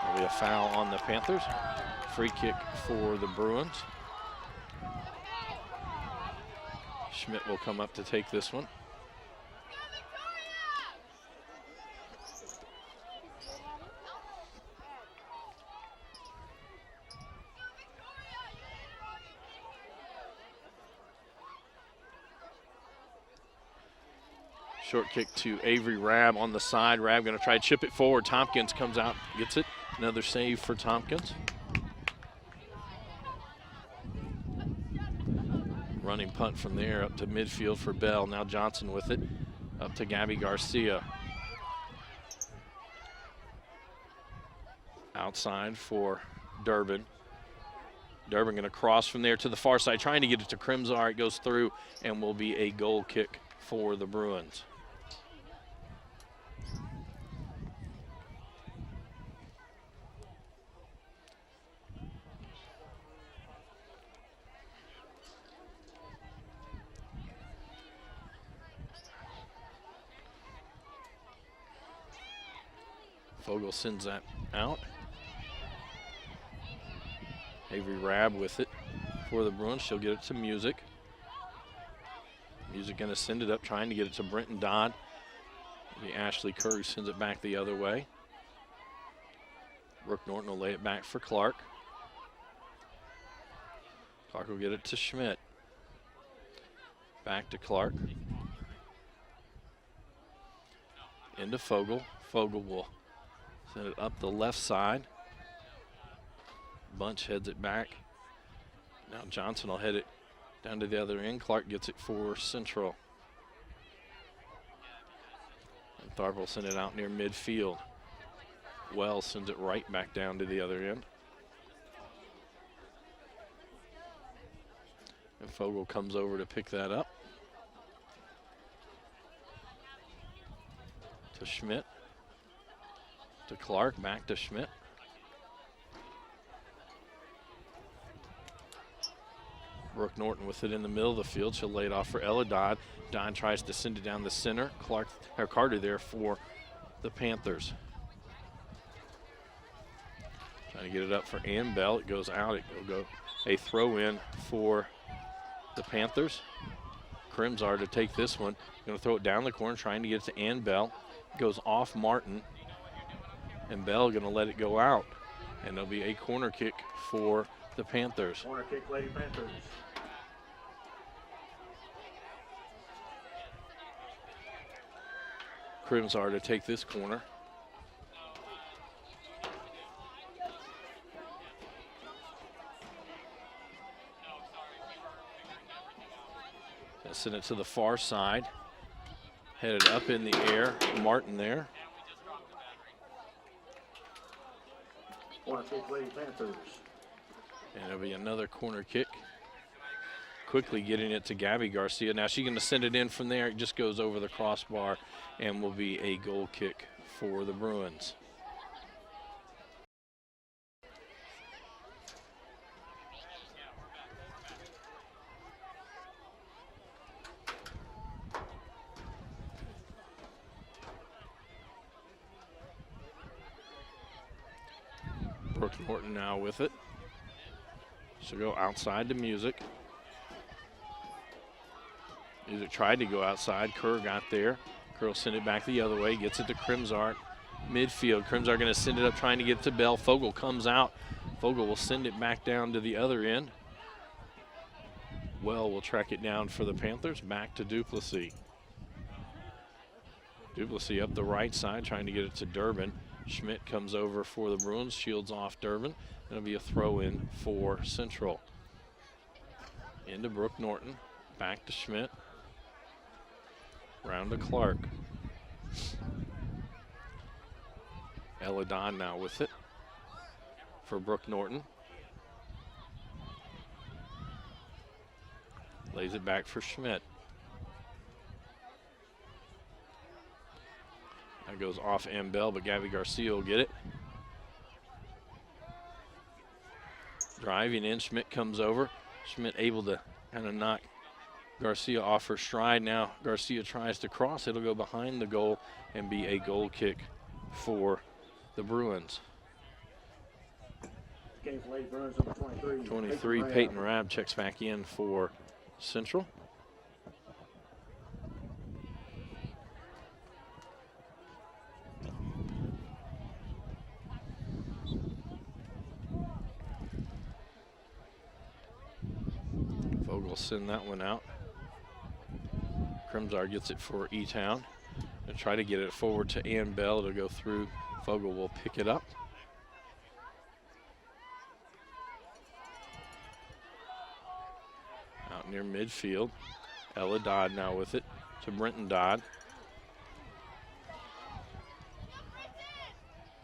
A: There'll be a foul on the Panthers. Free kick for the Bruins. Schmidt will come up to take this one. Short kick to Avery Rabb on the side. Rabb going to try to chip it forward. Tompkins comes out, gets it. Another save for Tompkins. Running punt from there up to midfield for Bell. Now Johnson with it. Up to Gabby Garcia. Outside for Durbin. Durbin going to cross from there to the far side, trying to get it to Crimsar. It goes through and will be a goal kick for the Bruins. Fogel sends that out. Avery Rabb with it for the Bruins. She'll get it to Music. Music going to send it up, trying to get it to Brenton Dodd. The Ashley Kerr who sends it back the other way. Brooke Norton will lay it back for Clark. Clark will get it to Schmidt. Back to Clark. Into Fogel. Fogel will send it up the left side. Bunch heads it back. Now Johnson will head it down to the other end. Clark gets it for Central. And Tharp will send it out near midfield. Wells sends it right back down to the other end. And Fogel comes over to pick that up. To Schmidt. To Clark, back to Schmidt. Brooke Norton with it in the middle of the field. She'll lay it off for Ella Dodd. Dodd tries to send it down the center. Carter there for the Panthers. Trying to get it up for Ann Bell. It goes out. It will go a throw in for the Panthers. Crimsar to take this one. Going to throw it down the corner, trying to get it to Ann Bell. Goes off Martin. And Bell going to let it go out. And there'll be a corner kick for the Panthers.
C: Corner kick, Lady Panthers.
A: Crimsar to take this corner. Send it to the far side. Headed up in the air. Martin there.
C: Corner kick, Lady Panthers.
A: And it'll be another corner kick. Quickly getting it to Gabby Garcia. Now she's going to send it in from there. It just goes over the crossbar and will be a goal kick for the Bruins. Brooke Norton now with it. She'll go outside to Music. Music tried to go outside. Kerr got there. Kerr will send it back the other way. Gets it to Crimsar. Midfield. Crimsar going to send it up, trying to get it to Bell. Fogel comes out. Fogel will send it back down to the other end. Well will track it down for the Panthers. Back to Duplessis. Duplessis up the right side, trying to get it to Durbin. Schmidt comes over for the Bruins, shields off Durbin. It'll be a throw in for Central. Into Brooke Norton, back to Schmidt. Round to Clark. Ella Dodd now with it for Brooke Norton. Lays it back for Schmidt. That goes off Ambell, but Gabby Garcia will get it. Driving in, Schmidt comes over. Schmidt able to kind of knock Garcia off her stride. Now Garcia tries to cross. It'll go behind the goal and be a goal kick for the Bruins.
C: Game for Lady Bruins, number 23.
A: 23, Peyton Rabb checks back in for Central. Vogel send that one out. Crimsar gets it for E-Town. And try to get it forward to Ann Bell to go through. Vogel will pick it up. Out near midfield. Ella Dodd now with it to Brenton Dodd.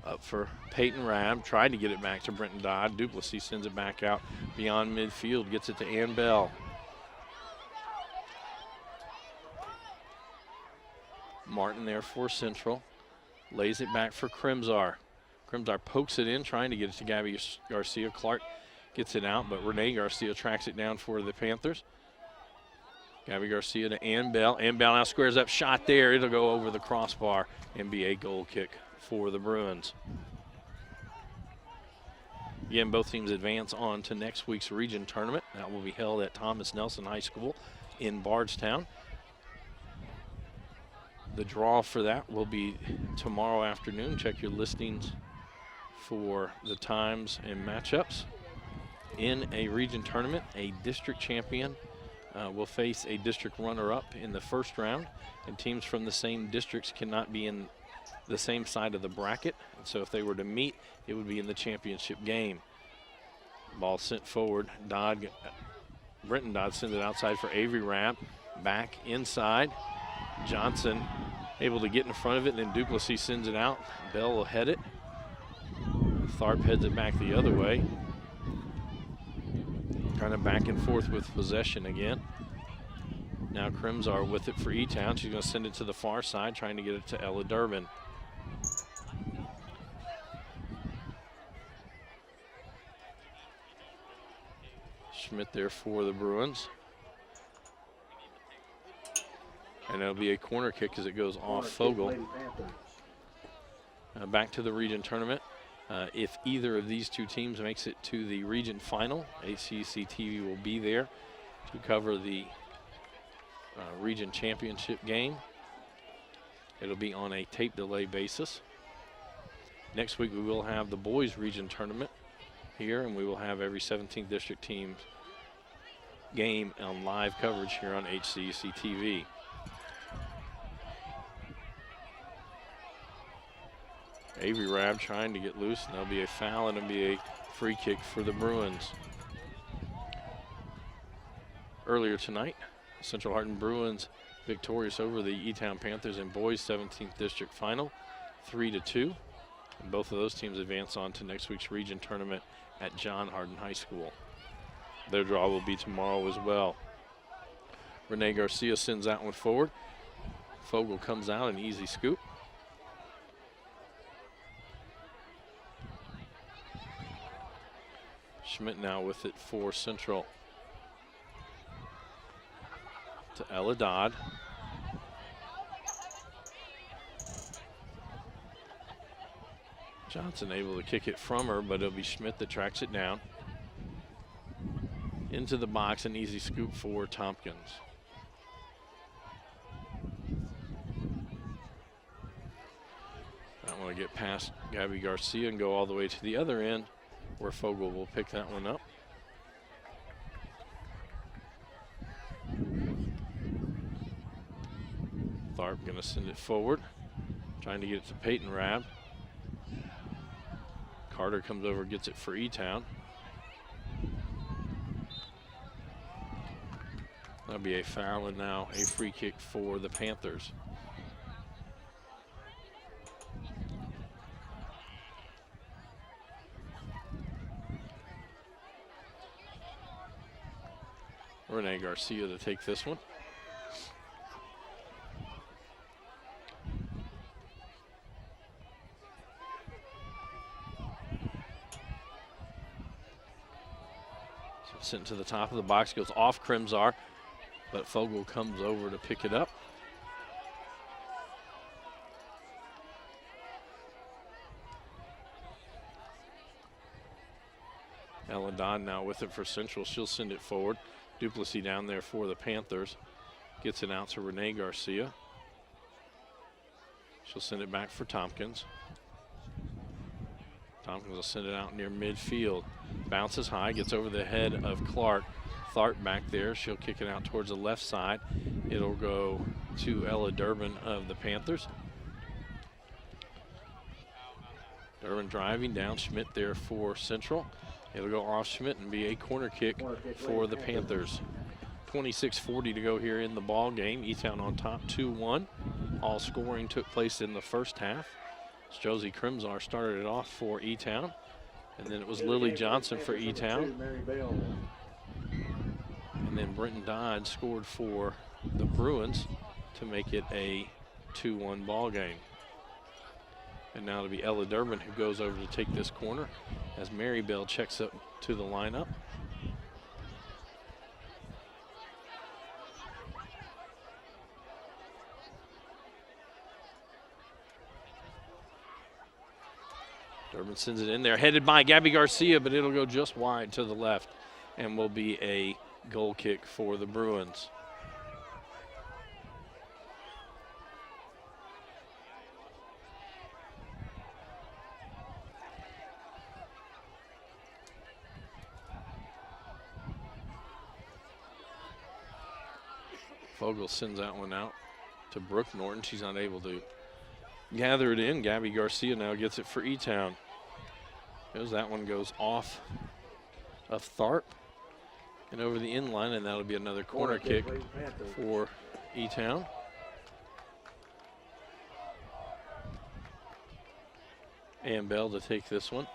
A: Up for Peyton Rabb. Tried to get it back to Brenton Dodd. Duplessis sends it back out beyond midfield. Gets it to Ann Bell. Martin there for Central. Lays it back for Crimsar. Crimsar pokes it in, trying to get it to Gabby Garcia. Clark gets it out, but Renee Garcia tracks it down for the Panthers. Gabby Garcia to Ann Bell. Ann Bell now squares up, shot there. It'll go over the crossbar and be a goal kick for the Bruins. Again, both teams advance on to next week's region tournament. That will be held at Thomas Nelson High School in Bardstown. The draw for that will be tomorrow afternoon. Check your listings for the times and matchups. In a region tournament, a district champion will face a district runner-up in the first round, and teams from the same districts cannot be in the same side of the bracket. And so if they were to meet, it would be in the championship game. Ball sent forward. Brenton Dodd sends it outside for Avery Rabb. Back inside. Johnson able to get in front of it, and then Duplessis sends it out. Bell will head it. Tharp heads it back the other way. Kind of back and forth with possession again. Now Crimsar with it for E-Town. She's going to send it to the far side, trying to get it to Ella Durbin. Schmidt there for the Bruins. And it'll be a corner kick as it goes off Fogel. Back to the region tournament. If either of these two teams makes it to the region final, HCEC-TV will be there to cover the region championship game. It'll be on a tape delay basis. Next week we will have the boys region tournament here, and we will have every 17th district team's game on live coverage here on HCEC-TV. Avery Rabb trying to get loose, and there'll be a foul, and it'll be a free kick for the Bruins. Earlier tonight, Central Hardin Bruins victorious over the E-Town Panthers in boys 17th district final, 3-2. And both of those teams advance on to next week's region tournament at John Hardin High School. Their draw will be tomorrow as well. Renee Garcia sends that one forward. Fogel comes out, an easy scoop. Schmidt now with it for Central. To Ella Dodd. Johnson able to kick it from her, but it'll be Schmidt that tracks it down. Into the box, an easy scoop for Tompkins. I want to get past Gabby Garcia and go all the way to the other end, where Fogel will pick that one up. Tharp going to send it forward, trying to get it to Peyton Rabb. Carter comes over, gets it for E-Town. That'll be a foul, and now a free kick for the Panthers. Renee Garcia to take this one. So sent to the top of the box, goes off Crimzar, but Fogel comes over to pick it up. Ellen Dodd now with it for Central. She'll send it forward. Duplessis down there for the Panthers. Gets it out to Renee Garcia. She'll send it back for Tompkins. Tompkins will send it out near midfield. Bounces high, gets over the head of Clark. Tharp back there. She'll kick it out towards the left side. It'll go to Ella Durbin of the Panthers. Durbin driving down. Schmidt there for Central. It'll go off Schmidt and be a corner kick for the Panthers. 26:40 to go here in the ball game. E-Town on top 2-1. All scoring took place in the first half. Josie Crimzar started it off for E-Town, and then it was Lily Johnson for E-Town. And then Brenton Dodd scored for the Bruins to make it a 2-1 ball game. And now it'll be Ella Durbin who goes over to take this corner as Mary Bell checks up to the lineup. Durbin sends it in there, headed by Gabby Garcia, but it'll go just wide to the left and will be a goal kick for the Bruins. Fogel sends that one out to Brooke Norton. She's not able to gather it in. Gabby Garcia now gets it for E-Town. As that one goes off of Tharp and over the in line, and that'll be another corner kick for E-Town. And Bell to take this one.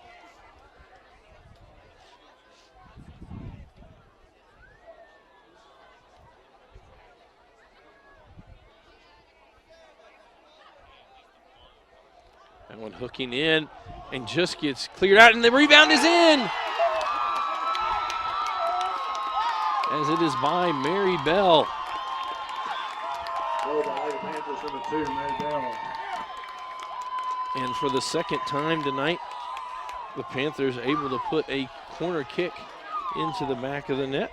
A: That one hooking in and just gets cleared out, and the rebound is in. As it is by Mary Bell. And for the second time tonight, the Panthers able to put a corner kick into the back of the net.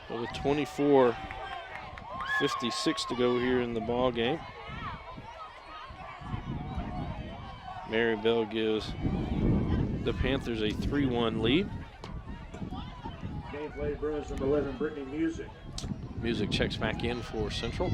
A: Well, with 24:56 to go here in the ball game. Mary Bell gives the Panthers a 3-1 lead.
C: Game play, Bruins number 11, Brittany Music.
A: Music checks back in for Central.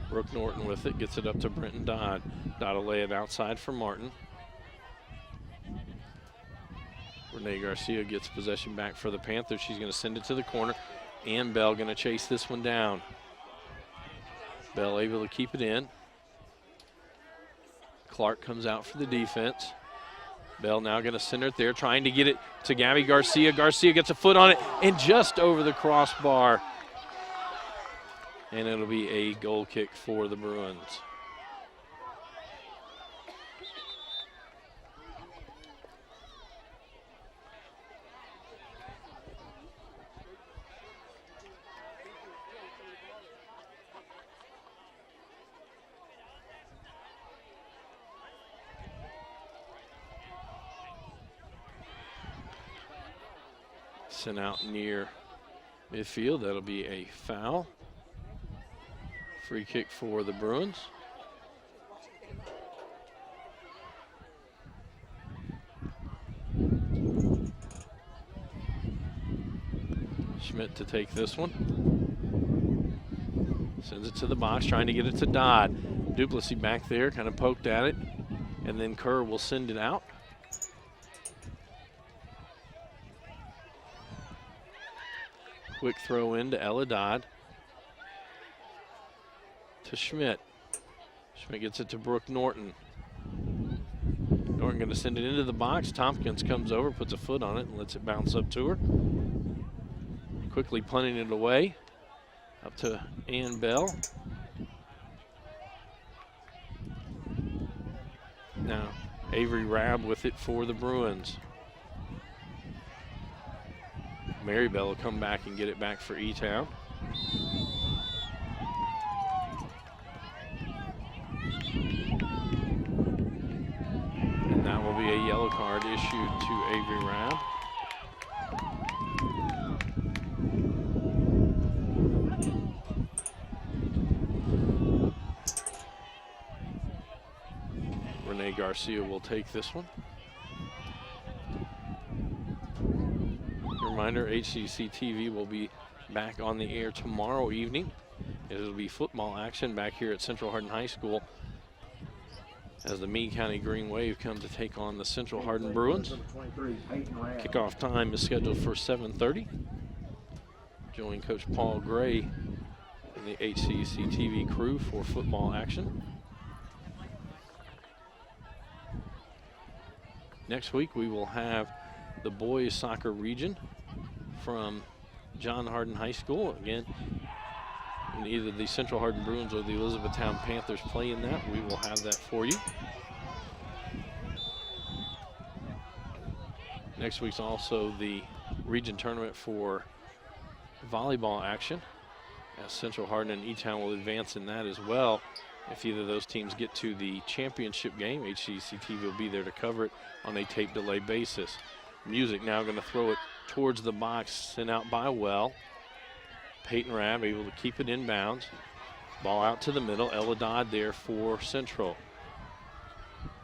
A: Brooke Norton with it, gets it up to Brenton Dodd. Dodd will lay it outside for Martin. Renee Garcia gets possession back for the Panthers. She's going to send it to the corner. And Bell going to chase this one down. Bell able to keep it in. Clark comes out for the defense. Bell now going to center it there, trying to get it to Gabby Garcia. Garcia gets a foot on it and just over the crossbar. And it'll be a goal kick for the Bruins. Sent out near midfield. That'll be a foul. Free kick for the Bruins. Schmidt to take this one. Sends it to the box, trying to get it to Dodd. Duplessis back there, kind of poked at it, and then Kerr will send it out. Quick throw in to Ella Dodd. To Schmidt. Schmidt gets it to Brooke Norton. Norton going to send it into the box. Tompkins comes over, puts a foot on it, and lets it bounce up to her. Quickly punting it away. Up to Ann Bell. Now Avery Rabb with it for the Bruins. Marybell will come back and get it back for E-Town. And that will be a yellow card issued to Avery Rabb. Renee Garcia will take this one. Reminder, HCEC-TV will be back on the air tomorrow evening. It'll be football action back here at Central Hardin High School as the Meade County Green Wave come to take on the Central Hardin Bruins. Kickoff time is scheduled for 7:30. Join Coach Paul Gray and the HCEC-TV crew for football action. Next week we will have the boys soccer region from John Hardin High School. Again, either the Central Hardin Bruins or the Elizabethtown Panthers play in that. We will have that for you. Next week's also the region tournament for volleyball action, as Central Hardin and E-Town will advance in that as well. If either of those teams get to the championship game, HCEC-TV will be there to cover it on a tape delay basis. Music now going to throw it towards the box, sent out by Well. Peyton Rabb able to keep it in bounds. Ball out to the middle. Ella Dodd there for Central.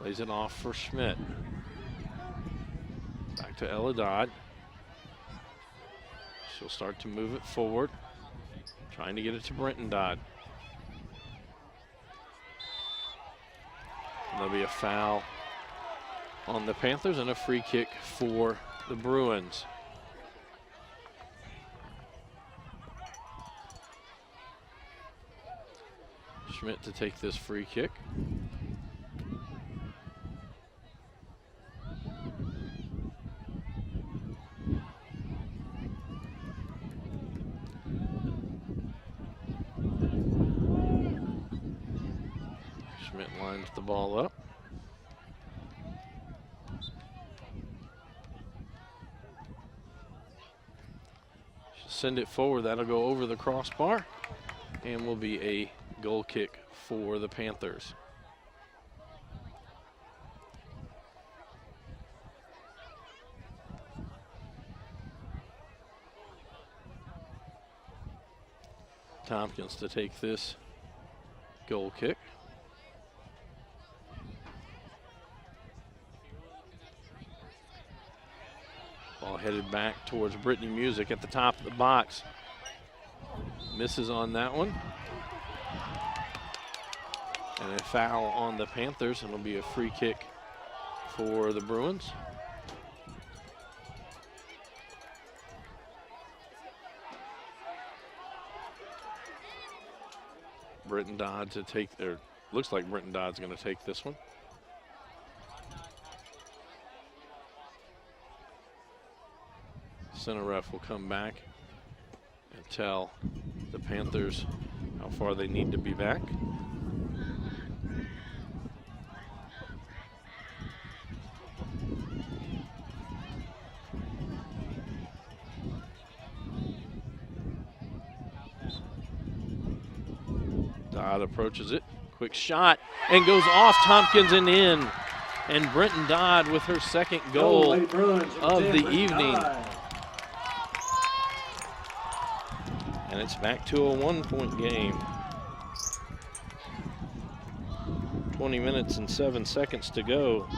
A: Lays it off for Schmidt. Back to Ella Dodd. She'll start to move it forward, trying to get it to Brenton Dodd. And there'll be a foul on the Panthers and a free kick for the Bruins. Schmidt to take this free kick. Schmidt lines the ball up. She'll send it forward. That'll go over the crossbar and will be a goal kick for the Panthers. Tompkins to take this goal kick. Ball headed back towards Brittany Music at the top of the box. Misses on that one. And a foul on the Panthers, and it'll be a free kick for the Bruins. Brenton Dodd to take, or looks like Brenton Dodd's going to take this one. Center ref will come back and tell the Panthers how far they need to be back. Dodd approaches it, quick shot, and goes off Tompkins and in. And Brenton Dodd with her second goal of the evening. And it's back to a 1-point game. 20 minutes and 7 seconds to go.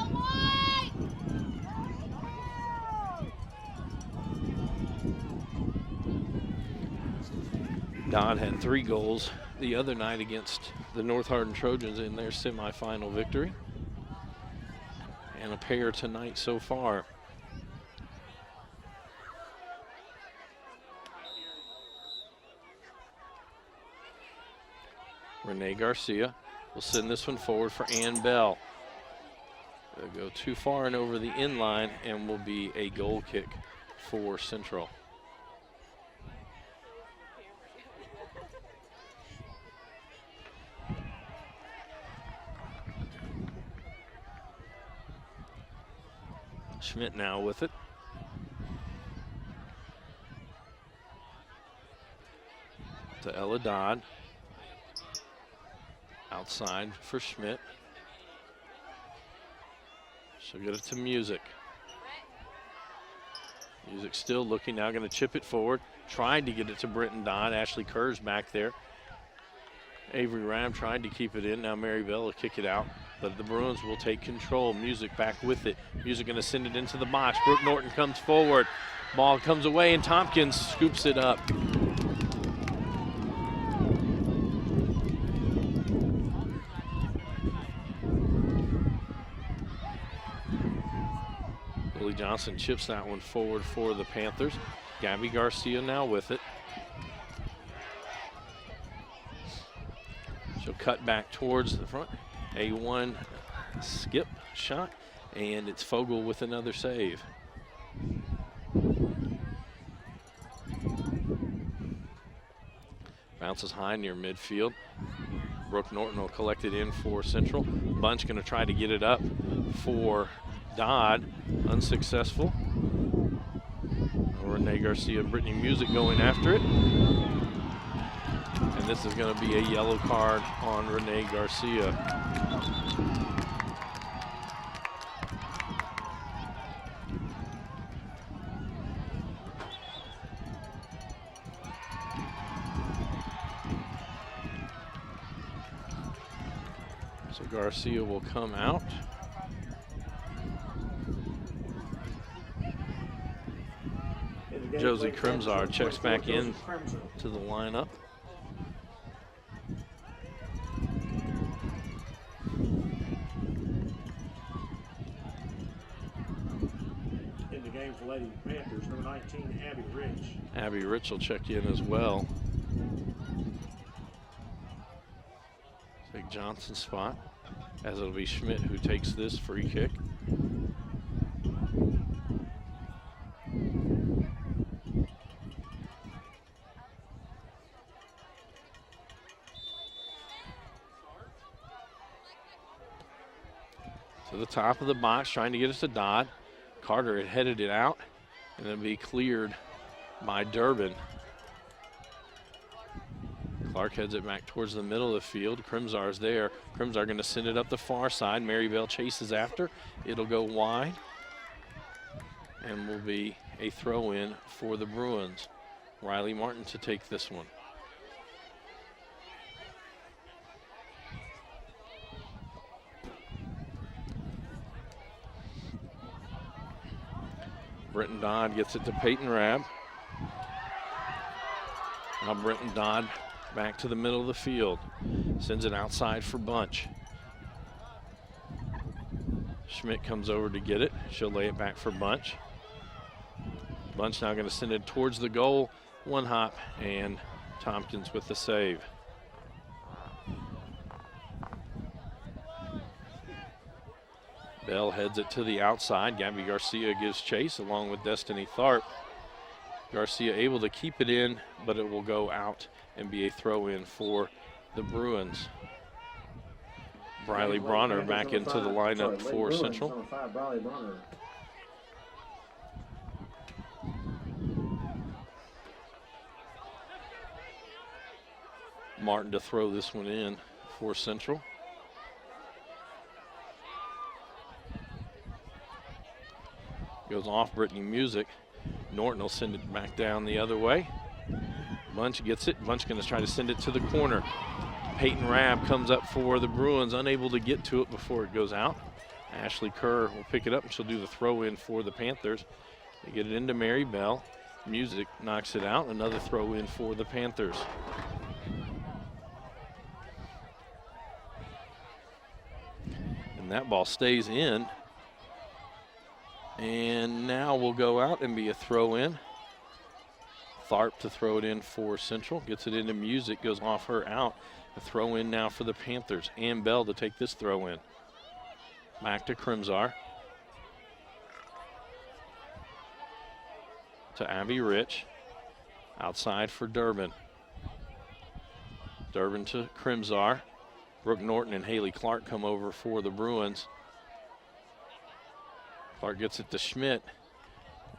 A: Dodd had 3 goals the other night against the North Hardin Trojans in their semifinal victory, and a pair tonight so far. Renee Garcia will send this one forward for Ann Bell. They'll go too far and over the end line, and will be a goal kick for Central. Schmidt now with it. To Ella Dodd. Outside for Schmidt. She'll get it to Music. Music still looking, now going to chip it forward. Tried to get it to Britton Dodd. Ashley Kerr's back there. Avery Ram tried to keep it in. Now Mary Bell will kick it out, but the Bruins will take control. Music back with it. Music going to send it into the box. Brooke Norton comes forward. Ball comes away, and Tompkins scoops it up. Lily Johnson chips that one forward for the Panthers. Gabby Garcia now with it. She'll cut back towards the front. A one skip shot, and it's Fogel with another save. Bounces high near midfield. Brooke Norton will collect it in for Central. Bunch going to try to get it up for Dodd. Unsuccessful. Renee Garcia and Brittany Music going after it. And this is going to be a yellow card on Renee Garcia. So Garcia will come out. Josie Crimsar checks back in to the lineup.
C: In the game for Lady Panthers, number 19, Abby Rich.
A: Abby Rich will check in as well. Take Johnson's spot, as it'll be Schmidt who takes this free kick. To the top of the box, trying to get us to Dodd. Carter had headed it out, and it'll be cleared by Durbin. Clark heads it back towards the middle of the field. Crimsar's there. Crimsar going to send it up the far side. Mary Bell chases after. It'll go wide, and will be a throw-in for the Bruins. Riley Martin to take this one. Britton Dodd gets it to Peyton Rabb. Now Britton Dodd back to the middle of the field. Sends it outside for Bunch. Schmidt comes over to get it. She'll lay it back for Bunch. Bunch now going to send it towards the goal. One hop, and Tompkins with the save. Bell heads it to the outside. Gabby Garcia gives chase along with Destiny Tharp. Garcia able to keep it in, but it will go out and be a throw-in for the Bruins. Briley Bronner back into the lineup for Central. Martin to throw this one in for Central. Goes off Brittany Music. Norton will send it back down the other way. Bunch gets it. Bunch going to try to send it to the corner. Peyton Rabb comes up for the Bruins, unable to get to it before it goes out. Ashley Kerr will pick it up, and she'll do the throw in for the Panthers. They get it into Mary Bell. Music knocks it out. Another throw in for the Panthers. And that ball stays in. And now will go out and be a throw in. Tharp to throw it in for Central. Gets it into Music, goes off her out. A throw in now for the Panthers. Ann Bell to take this throw in. Back to Crimzar. To Abby Rich. Outside for Durbin. Durbin to Crimzar. Brooke Norton and Haley Clark come over for the Bruins. Clark gets it to Schmidt.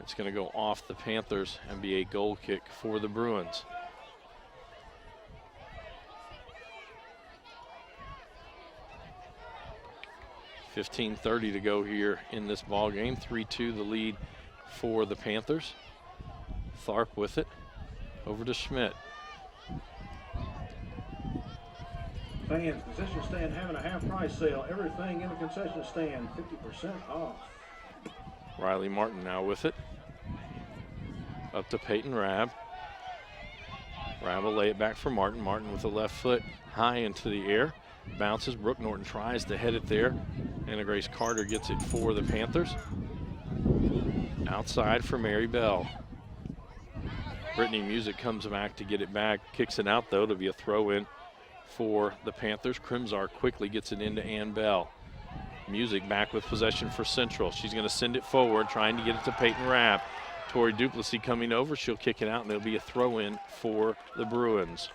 A: It's going to go off the Panthers and be a goal kick for the Bruins. .15:30 to go here in this ball game. 3-2 the lead for the Panthers. Tharp with it. Over to Schmidt.
C: Fans, concession stand having a half price sale. Everything in the concession stand, 50% off.
A: Riley Martin now with it. Up to Peyton Rabb. Rabb will lay it back for Martin. Martin with the left foot high into the air. Bounces. Brooke Norton tries to head it there. Anna Grace Carter gets it for the Panthers. Outside for Mary Bell. Brittany Music comes back to get it back. Kicks it out, though, to be a throw-in for the Panthers. Crimzar quickly gets it into Ann Bell. Music back with possession for Central. She's going to send it forward, trying to get it to Peyton Rabb. Tori Duplessis coming over. She'll kick it out, and it'll be a throw-in for the Bruins.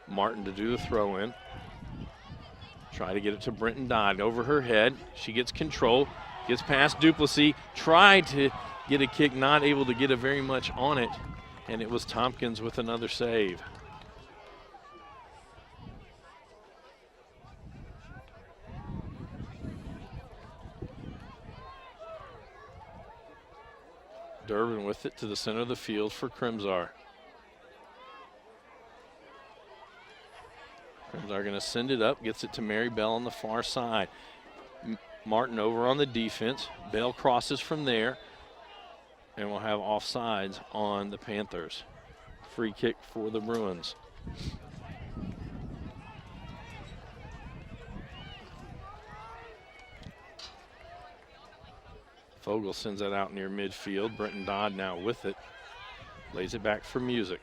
A: Martin to do the throw-in. Try to get it to Brenton Dodd over her head. She gets control, gets past Duplessis, tried to get a kick, not able to get it very much on it, and it was Tompkins with another save. Durbin with it to the center of the field for Crimzar. Crimzar going to send it up, gets it to Mary Bell on the far side. Martin over on the defense. Bell crosses from there, and we'll have offsides on the Panthers. Free kick for the Bruins. Fogel sends that out near midfield. Brenton Dodd now with it. Lays it back for Music.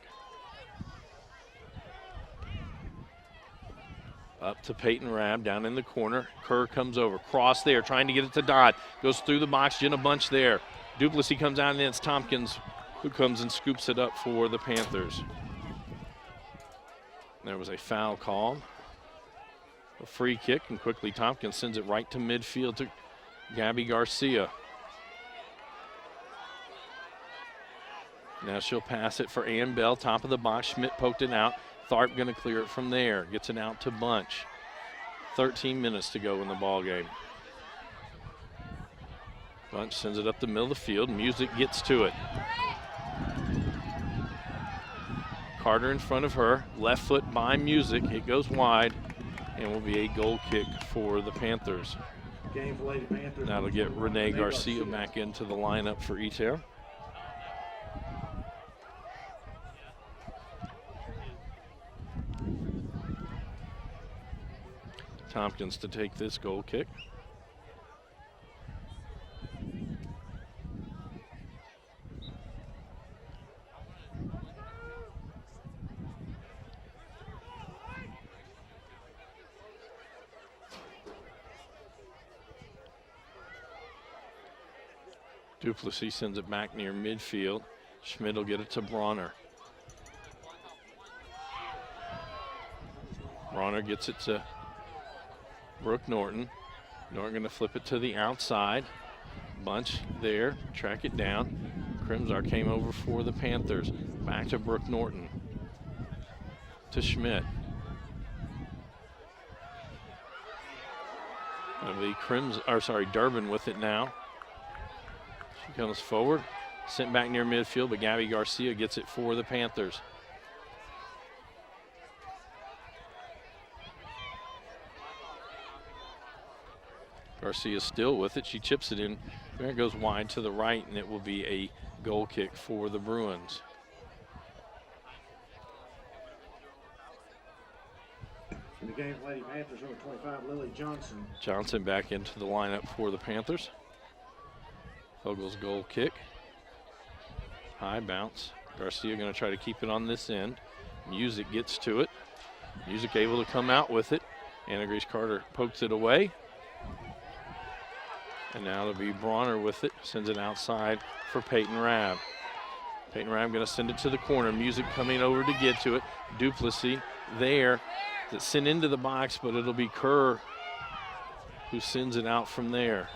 A: Up to Peyton Rabb down in the corner. Kerr comes over. Cross there, trying to get it to Dodd. Goes through the box. Jenna Bunch there. Duplessis comes out, and then it's Tompkins who comes and scoops it up for the Panthers. There was a foul call. A free kick, and quickly Tompkins sends it right to midfield to Gabby Garcia. Now she'll pass it for Ann Bell, top of the box. Schmidt poked it out. Tharp going to clear it from there. Gets it out to Bunch. 13 minutes to go in the ball game. Bunch sends it up the middle of the field. Music gets to it. Carter in front of her. Left foot by Music. It goes wide and will be a goal kick for the Panthers.
C: Game for Lady Panthers.
A: That'll get Renee Garcia back into the lineup for E-Town. Tompkins to take this goal kick. Duplessis sends it back near midfield. Schmidt will get it to Bronner. Bronner gets it to Brooke Norton. Norton going to flip it to the outside. Bunch there, track it down. Crimzar came over for the Panthers. Back to Brooke Norton. To Schmidt. It'll be Durbin with it now. She comes forward, Sent back near midfield, but Gabby Garcia gets it for the Panthers. Garcia still with it. She chips it in. There it goes wide to the right, and it will be a goal kick for the Bruins.
C: In the game, Lady Panthers, number 25, Lily Johnson.
A: Johnson back into the lineup for the Panthers. Fogel's goal kick. High bounce. Garcia going to try to keep it on this end. Music gets to it. Music able to come out with it. Anna Grace Carter pokes it away. And now it'll be Bronner with it. Sends it outside for Peyton Rabb. Peyton Rabb going to send it to the corner. Music coming over to get to it. Duplessis there. That's sent into the box, but it'll be Kerr who sends it out from there.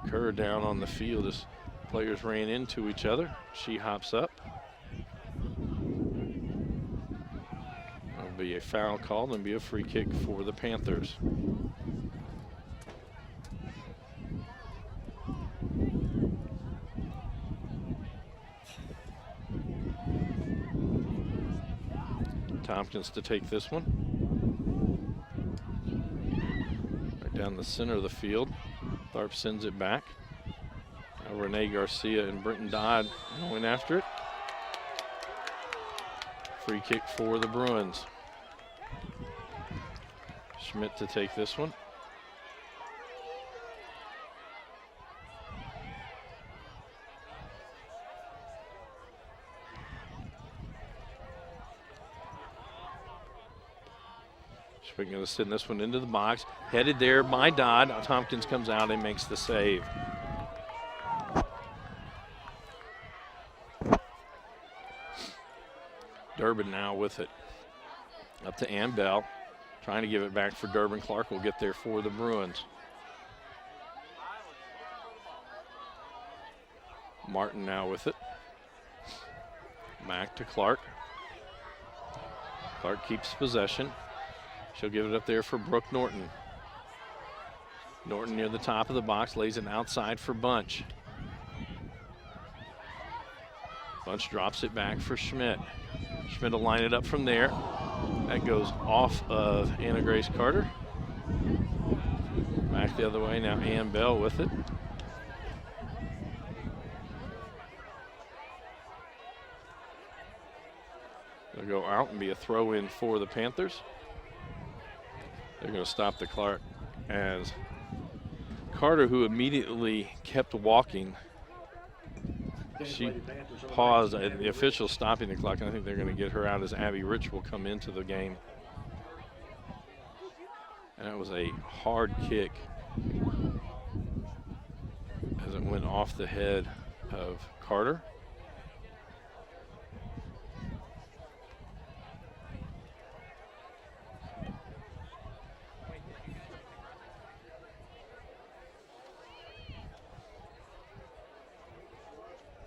A: Kerr down on the field as players ran into each other. She hops up. There'll be a foul called and be a free kick for the Panthers. Tompkins to take this one. Right down the center of the field. Tharp sends it back. Now Renee Garcia and Brenton Dodd going after it. Free kick for the Bruins. Schmidt to take this one. We're going to send this one into the box. Headed there by Dodd. Tompkins comes out and makes the save. Durbin now with it. Up to Ann Bell. Trying to give it back for Durbin. Clark will get there for the Bruins. Martin now with it. Back to Clark. Clark keeps possession. She'll give it up there for Brooke Norton. Norton near the top of the box, lays it outside for Bunch. Bunch drops it back for Schmidt. Schmidt will line it up from there. That goes off of Anna Grace Carter. Back the other way, now Ann Bell with it. They'll go out and be a throw in for the Panthers. They're going to stop the Clark as Carter, who immediately kept walking, she paused. The official stopping the clock, and I think they're going to get her out as Abby Rich will come into the game. And that was a hard kick as it went off the head of Carter.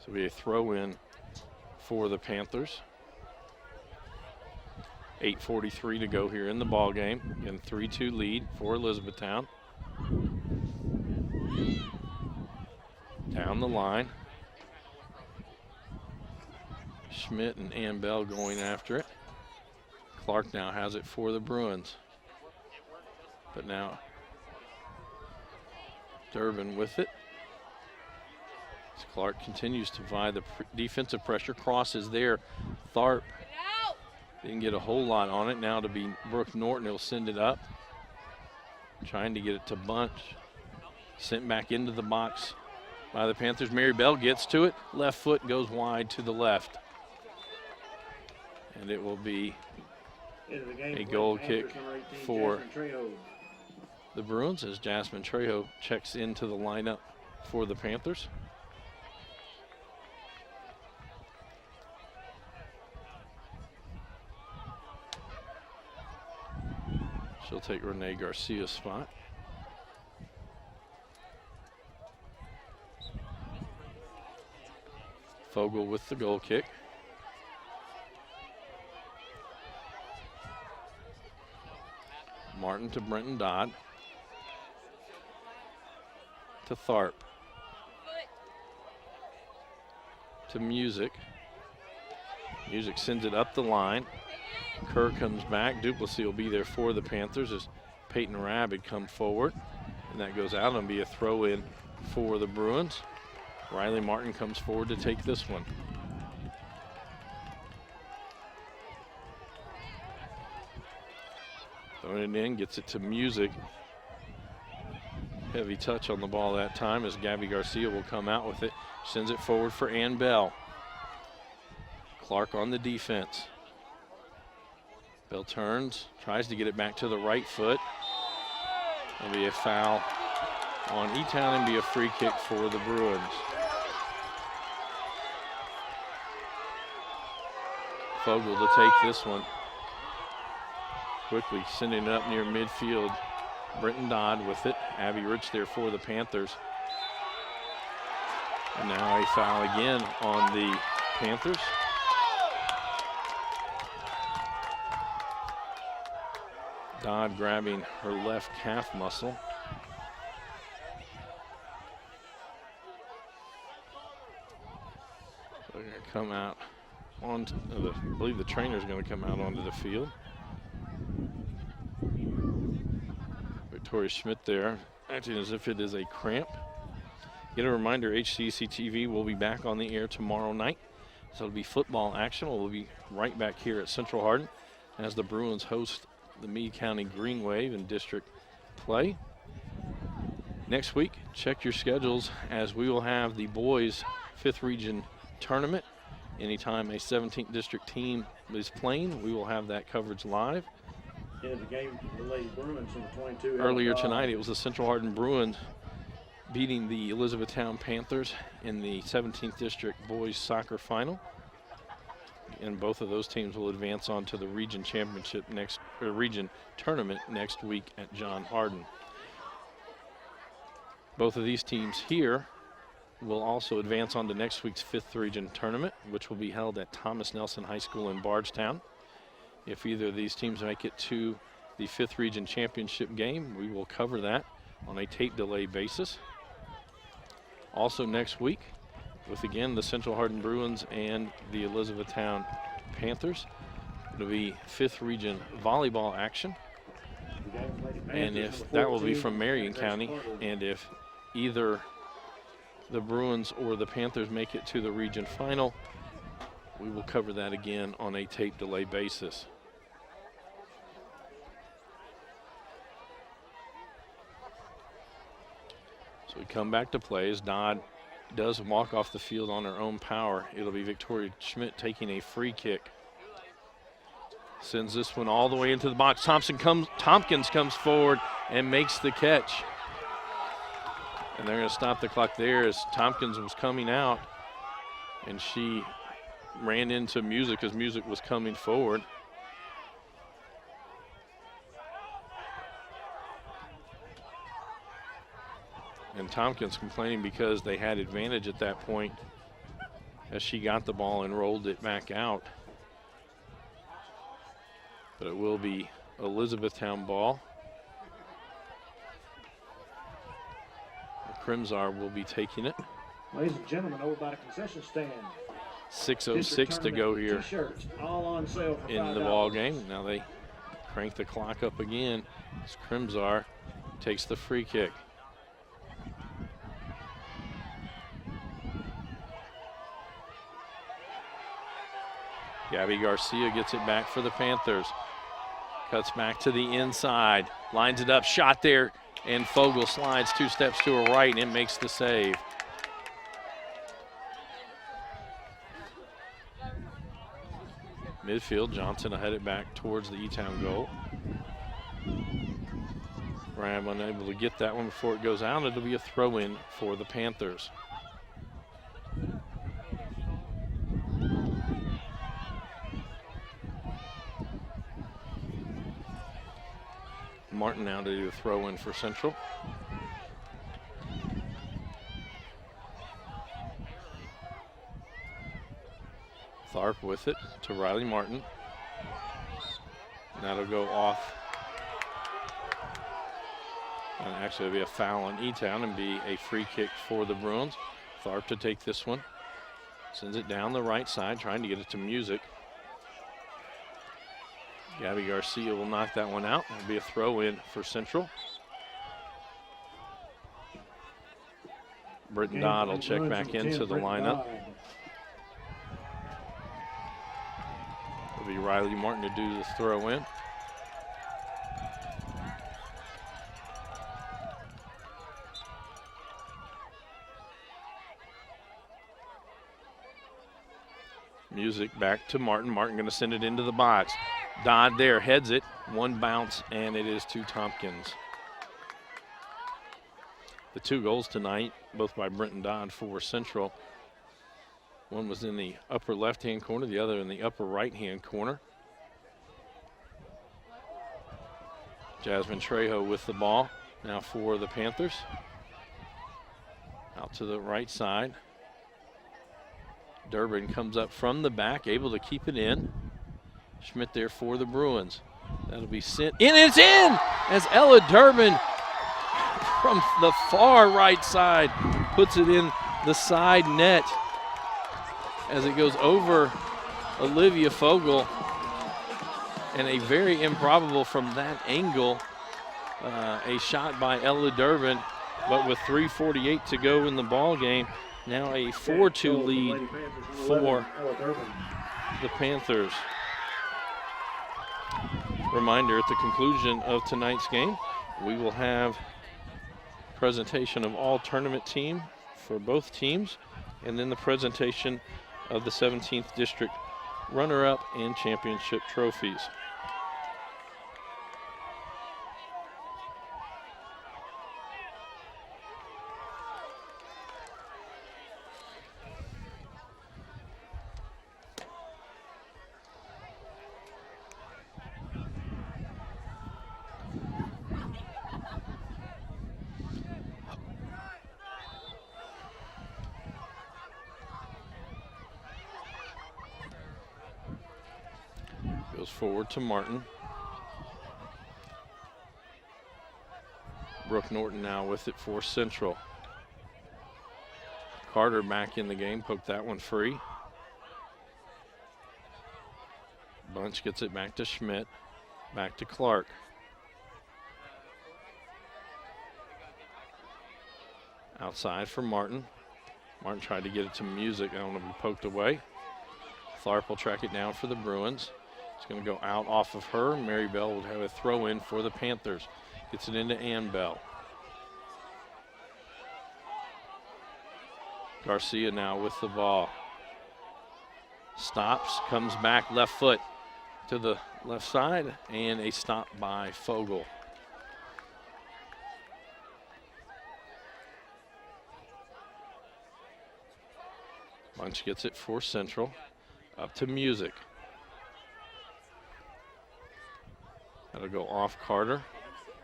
A: So we a throw in for the Panthers. 8:43 to go here in the ball game. Again, 3-2 lead for Elizabethtown. Down the line. Schmidt and Ann Bell going after it. Clark now has it for the Bruins. But now Durbin with it. Clark continues to provide the defensive pressure. Crosses there. Tharp didn't get a whole lot on it. Now to be Brooke Norton, he'll send it up. Trying to get it to Bunch. Sent back into the box by the Panthers. Mary Bell gets to it. Left foot goes wide to the left. And it will be a goal kick for the Bruins as Jasmine Trejo checks into the lineup for the Panthers. She'll take Renee Garcia's spot. Fogel with the goal kick. Martin to Brenton Dodd. To Tharp. to Music. Music sends it up the line. Kerr comes back. Duplessis will be there for the Panthers as Peyton Rabb had come forward. And that goes out and be a throw in for the Bruins. Riley Martin comes forward to take this one. Throwing it in, gets it to Music. Heavy touch on the ball that time as Gabby Garcia will come out with it. Sends it forward for Ann Bell. Clark on the defense. Bell turns, tries to get it back to the right foot. There'll be a foul on E-Town and be a free kick for the Bruins. Fogle to take this one. Quickly sending it up near midfield. Brenton Dodd with it. Abby Rich there for the Panthers. And now a foul again on the Panthers. Dodd grabbing her left calf muscle. So they're going to come out onto the, I believe the trainer's going to come out onto the field. Victoria Schmidt there, acting as if it is a cramp. Get a reminder, HCEC-TV will be back on the air tomorrow night. So it'll be football action. We'll be right back here at Central Hardin as the Bruins host the Meade County Green Wave in district play. Next week, check your schedules as we will have the boys 5th Region Tournament. Anytime a 17th district team is playing, we will have that coverage live.
C: Yeah, the game for the Lady Bruins from the 22.
A: Earlier tonight, it was the Central Hardin Bruins beating the Elizabethtown Panthers in the 17th district boys soccer final. And both of those teams will advance on to the region championship region tournament next week at John Hardin. Both of these teams here will also advance on to next week's 5th region tournament, which will be held at Thomas Nelson High School in Bardstown. If either of these teams make it to the 5th region championship game, we will cover that on a tape delay basis. Also next week, with again the Central Hardin Bruins and the Elizabethtown Panthers. It'll be 5th region volleyball action. And if that will be from Marion County, and if either the Bruins or the Panthers make it to the region final, we will cover that again on a tape delay basis. So we come back to play as Dodd does walk off the field on her own power. It'll be Victoria Schmidt taking a free kick. Sends this one all the way into the box. Tompkins comes forward and makes the catch. And they're going to stop the clock there as Tompkins was coming out and she ran into Music as Music was coming forward. And Tompkins complaining because they had advantage at that point as she got the ball and rolled it back out. But it will be Elizabethtown ball. Crimsar will be taking it.
C: Ladies and gentlemen, over by the concession stand.
A: 6:06 to go here
C: all on sale for
A: in the ball game. Now they crank the clock up again as Crimsar takes the free kick. Gabby Garcia gets it back for the Panthers. Cuts back to the inside, lines it up, shot there, and Fogle slides 2 steps to her right and makes the save. Midfield, Johnson will head it back towards the E-Town goal. Graham unable to get that one before it goes out. It'll be a throw-in for the Panthers. Martin now to do a throw-in for Central. Tharp with it to Riley Martin. And that'll go off. And actually it'll be a foul on E-Town and be a free kick for the Bruins. Tharp to take this one. Sends it down the right side, trying to get it to Music. Gabby Garcia will knock that one out. That'll be a throw in for Central. Britton Dodd will check back into the lineup. It'll be Riley Martin to do the throw in. Music back to Martin. Martin going to send it into the box. Dodd there, heads it. One bounce, and it is to Tompkins. The 2 goals tonight, both by Brenton Dodd for Central. One was in the upper left-hand corner, the other in the upper right-hand corner. Jasmine Trejo with the ball now for the Panthers. Out to the right side. Durbin comes up from the back, able to keep it in. Schmidt there for the Bruins. That'll be sent in. It's in as Ella Durbin from the far right side puts it in the side net as it goes over Olivia Fogel. And a very improbable from that angle, a shot by Ella Durbin, but with 3:48 to go in the ball game, now a 4-2 lead for the Panthers. Reminder, at the conclusion of tonight's game, we will have presentation of all tournament team for both teams, and then the presentation of the 17th District runner-up and championship trophies. Goes forward to Martin. Brooke Norton now with it for Central. Carter back in the game, poked that one free. Bunch gets it back to Schmidt, back to Clark. Outside for Martin. Martin tried to get it to Music, that one will be poked away. Tharp will track it down for the Bruins. It's going to go out off of her. Mary Bell will have a throw in for the Panthers. Gets it into Ann Bell. Garcia now with the ball. Stops, comes back left foot to the left side, and a stop by Fogel. Bunch gets it for Central. Up to Music. That'll go off Carter.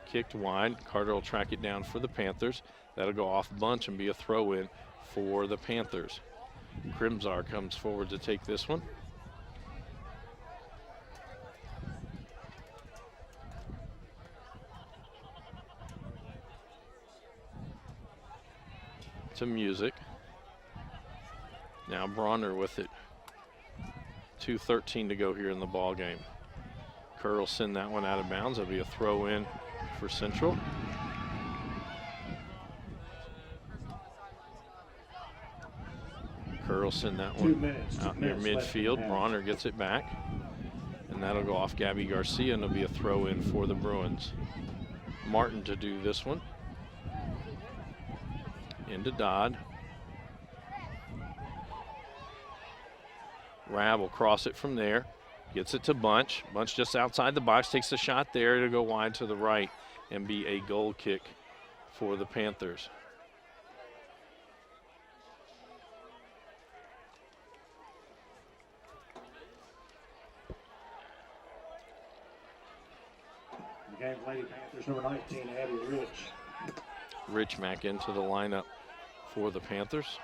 A: Kicked wide. Carter will track it down for the Panthers. That'll go off Bunch and be a throw in for the Panthers. Crimsar comes forward to take this one. To Music. Now Bronner with it. 2:13 to go here in the ball game. Kerr will send that one out of bounds. It'll be a throw in for Central. Kerr will send that one out near midfield. Bronner gets it back, and that'll go off Gabby Garcia, and it'll be a throw in for the Bruins. Martin to do this one. Into Dodd. Rab will cross it from there. Gets it to Bunch. Bunch just outside the box, takes a shot there to go wide to the right and be a goal kick for the Panthers.
C: The game, Lady Panthers, number 19, Abby Rich.
A: Rich back into the lineup for the Panthers.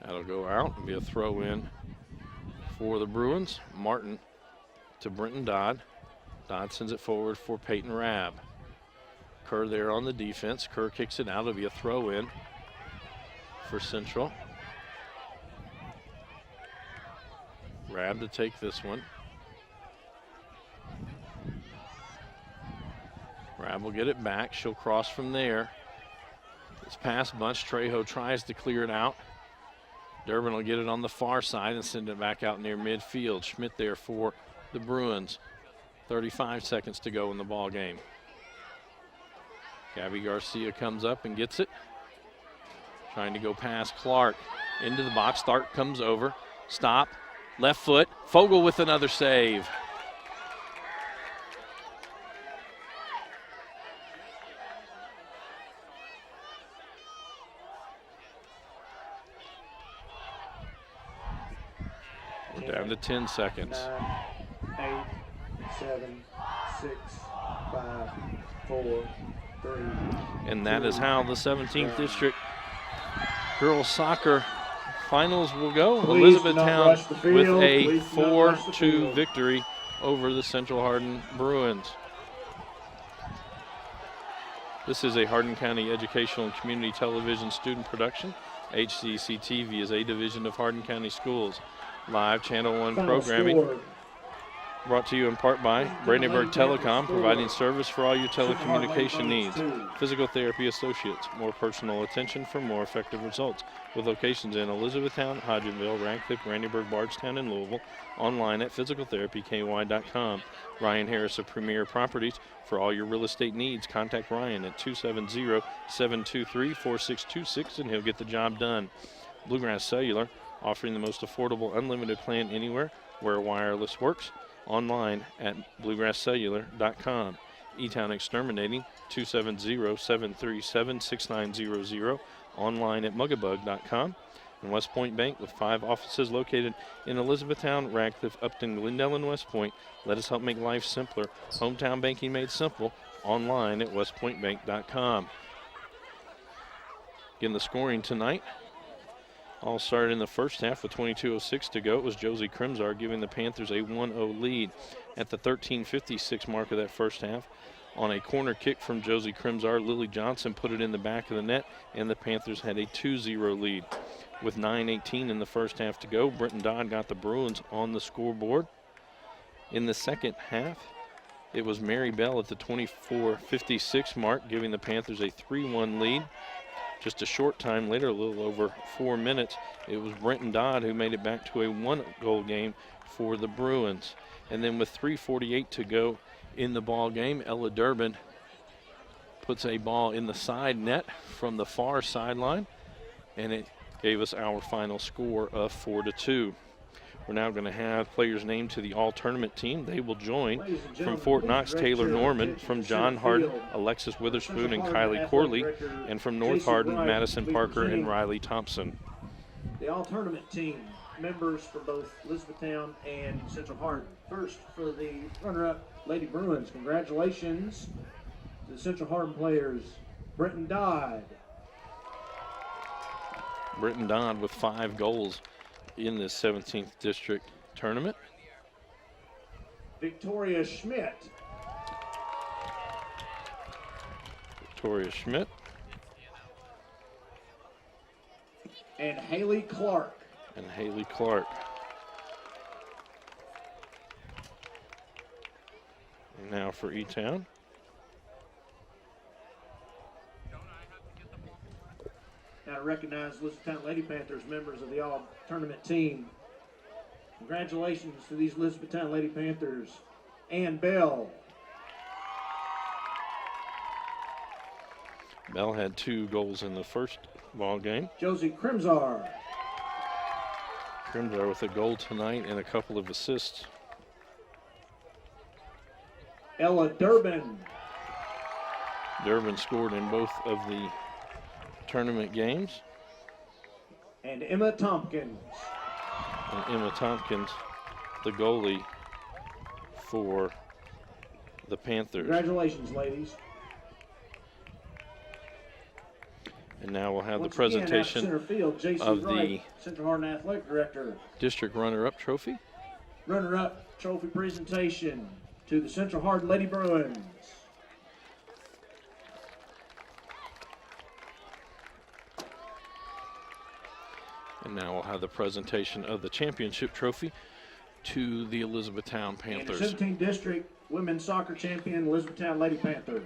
A: That'll go out and be a throw in for the Bruins. Martin to Brenton Dodd. Dodd sends it forward for Peyton Rabb. Kerr there on the defense. Kerr kicks it out. It'll be a throw in for Central. Rab to take this one. Rab will get it back. She'll cross from there. It's pass bunch. Trejo tries to clear it out. Durbin will get it on the far side and send it back out near midfield. Schmidt there for the Bruins. 35 seconds to go in the ball game. Gabby Garcia comes up and gets it. Trying to go past Clark. Into the box. Stark comes over. Stop. Left foot. Fogle with another save. We're down to 10 seconds.
C: 9, 8, 7, 6, 5, 4, 3.
A: And that is how the 17th District Girls Soccer Finals will go. Elizabethtown with a 4-2 victory over the Central Hardin Bruins. This is a Hardin County Educational and Community Television student production. HCEC-TV is a division of Hardin County Schools. Live Channel 1 programming brought to you in part by Brandenburg Telecom, providing service for all your telecommunication needs. Physical Therapy Associates, more personal attention for more effective results. With locations in Elizabethtown, Hodgenville, Radcliffe, Brandenburg, Bardstown, and Louisville. Online at physicaltherapyky.com. Ryan Harris of Premier Properties. For all your real estate needs, contact Ryan at 270-723-4626 and he'll get the job done. Bluegrass Cellular, offering the most affordable unlimited plan anywhere where wireless works. Online at bluegrasscellular.com. E-Town Exterminating, 270-737-6900. Online at mugabug.com. And West Point Bank with 5 offices located in Elizabethtown, Radcliffe, Upton, Glendale, and West Point. Let us help make life simpler. Hometown banking made simple. Online at westpointbank.com. Again, the scoring tonight all started in the first half with 22:06 to go. It was Josie Crimsar giving the Panthers a 1-0 lead at the 13:56 mark of that first half. On a corner kick from Josie Crimsar, Lily Johnson put it in the back of the net, and the Panthers had a 2-0 lead. With 9:18 in the first half to go, Brenton Dodd got the Bruins on the scoreboard. In the second half, it was Mary Bell at the 24:56 mark, giving the Panthers a 3-1 lead. Just a short time later, a little over 4 minutes, it was Brenton Dodd who made it back to a 1-goal game for the Bruins. And then with 3:48 to go in the ball game, Ella Durbin puts a ball in the side net from the far sideline, and it gave us our final score of 4-2. We're now going to have players named to the all-tournament team. They will join from Fort Knox, Taylor Norman, from John Hardin, Alexis Witherspoon, and Kylie Corley, and from North Hardin, Madison Parker, and Riley Thompson.
C: The all-tournament team, members from both Elizabethtown and Central Hardin. First, for the runner-up Lady Bruins, congratulations to the Central Hardin players, Brenton Dodd.
A: Brenton Dodd with 5 goals in the 17th District Tournament.
C: Victoria Schmidt.
A: Victoria Schmidt.
C: And Haley Clark.
A: And Haley Clark. And now for E-Town.
C: Now to recognize Elizabethtown Lady Panthers, members of the all-tournament team. Congratulations to these Elizabethtown Lady Panthers. Ann Bell.
A: Bell had 2 goals in the first ball game.
C: Josie Crimsar.
A: Crimsar with a goal tonight and a couple of assists.
C: Ella Durbin.
A: Durbin scored in both of the tournament games.
C: And Emma Tompkins.
A: And Emma Tompkins, the goalie for the Panthers.
C: Congratulations, ladies.
A: And now we'll have
C: Once
A: the presentation
C: again, field,
A: of
C: Wright, the Central Hardin Athletic Director.
A: District Runner-Up Trophy.
C: Runner-Up Trophy presentation to the Central Hardin Lady Bruins.
A: And now we'll have the presentation of the championship trophy to the Elizabethtown Panthers.
C: And the 17th District Women's Soccer Champion, Elizabethtown Lady Panthers.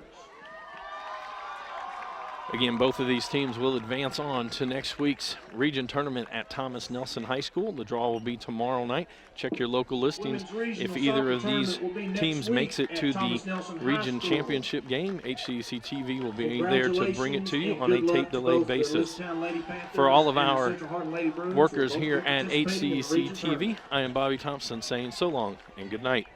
A: Again, both of these teams will advance on to next week's region tournament at Thomas Nelson High School. The draw will be tomorrow night. Check your local listings. If either of these teams makes it to the region championship game, HCEC-TV will be there to bring it to you on a tape-delayed basis. For all of our workers here at HCEC-TV, I am Bobby Thompson saying so long and good night.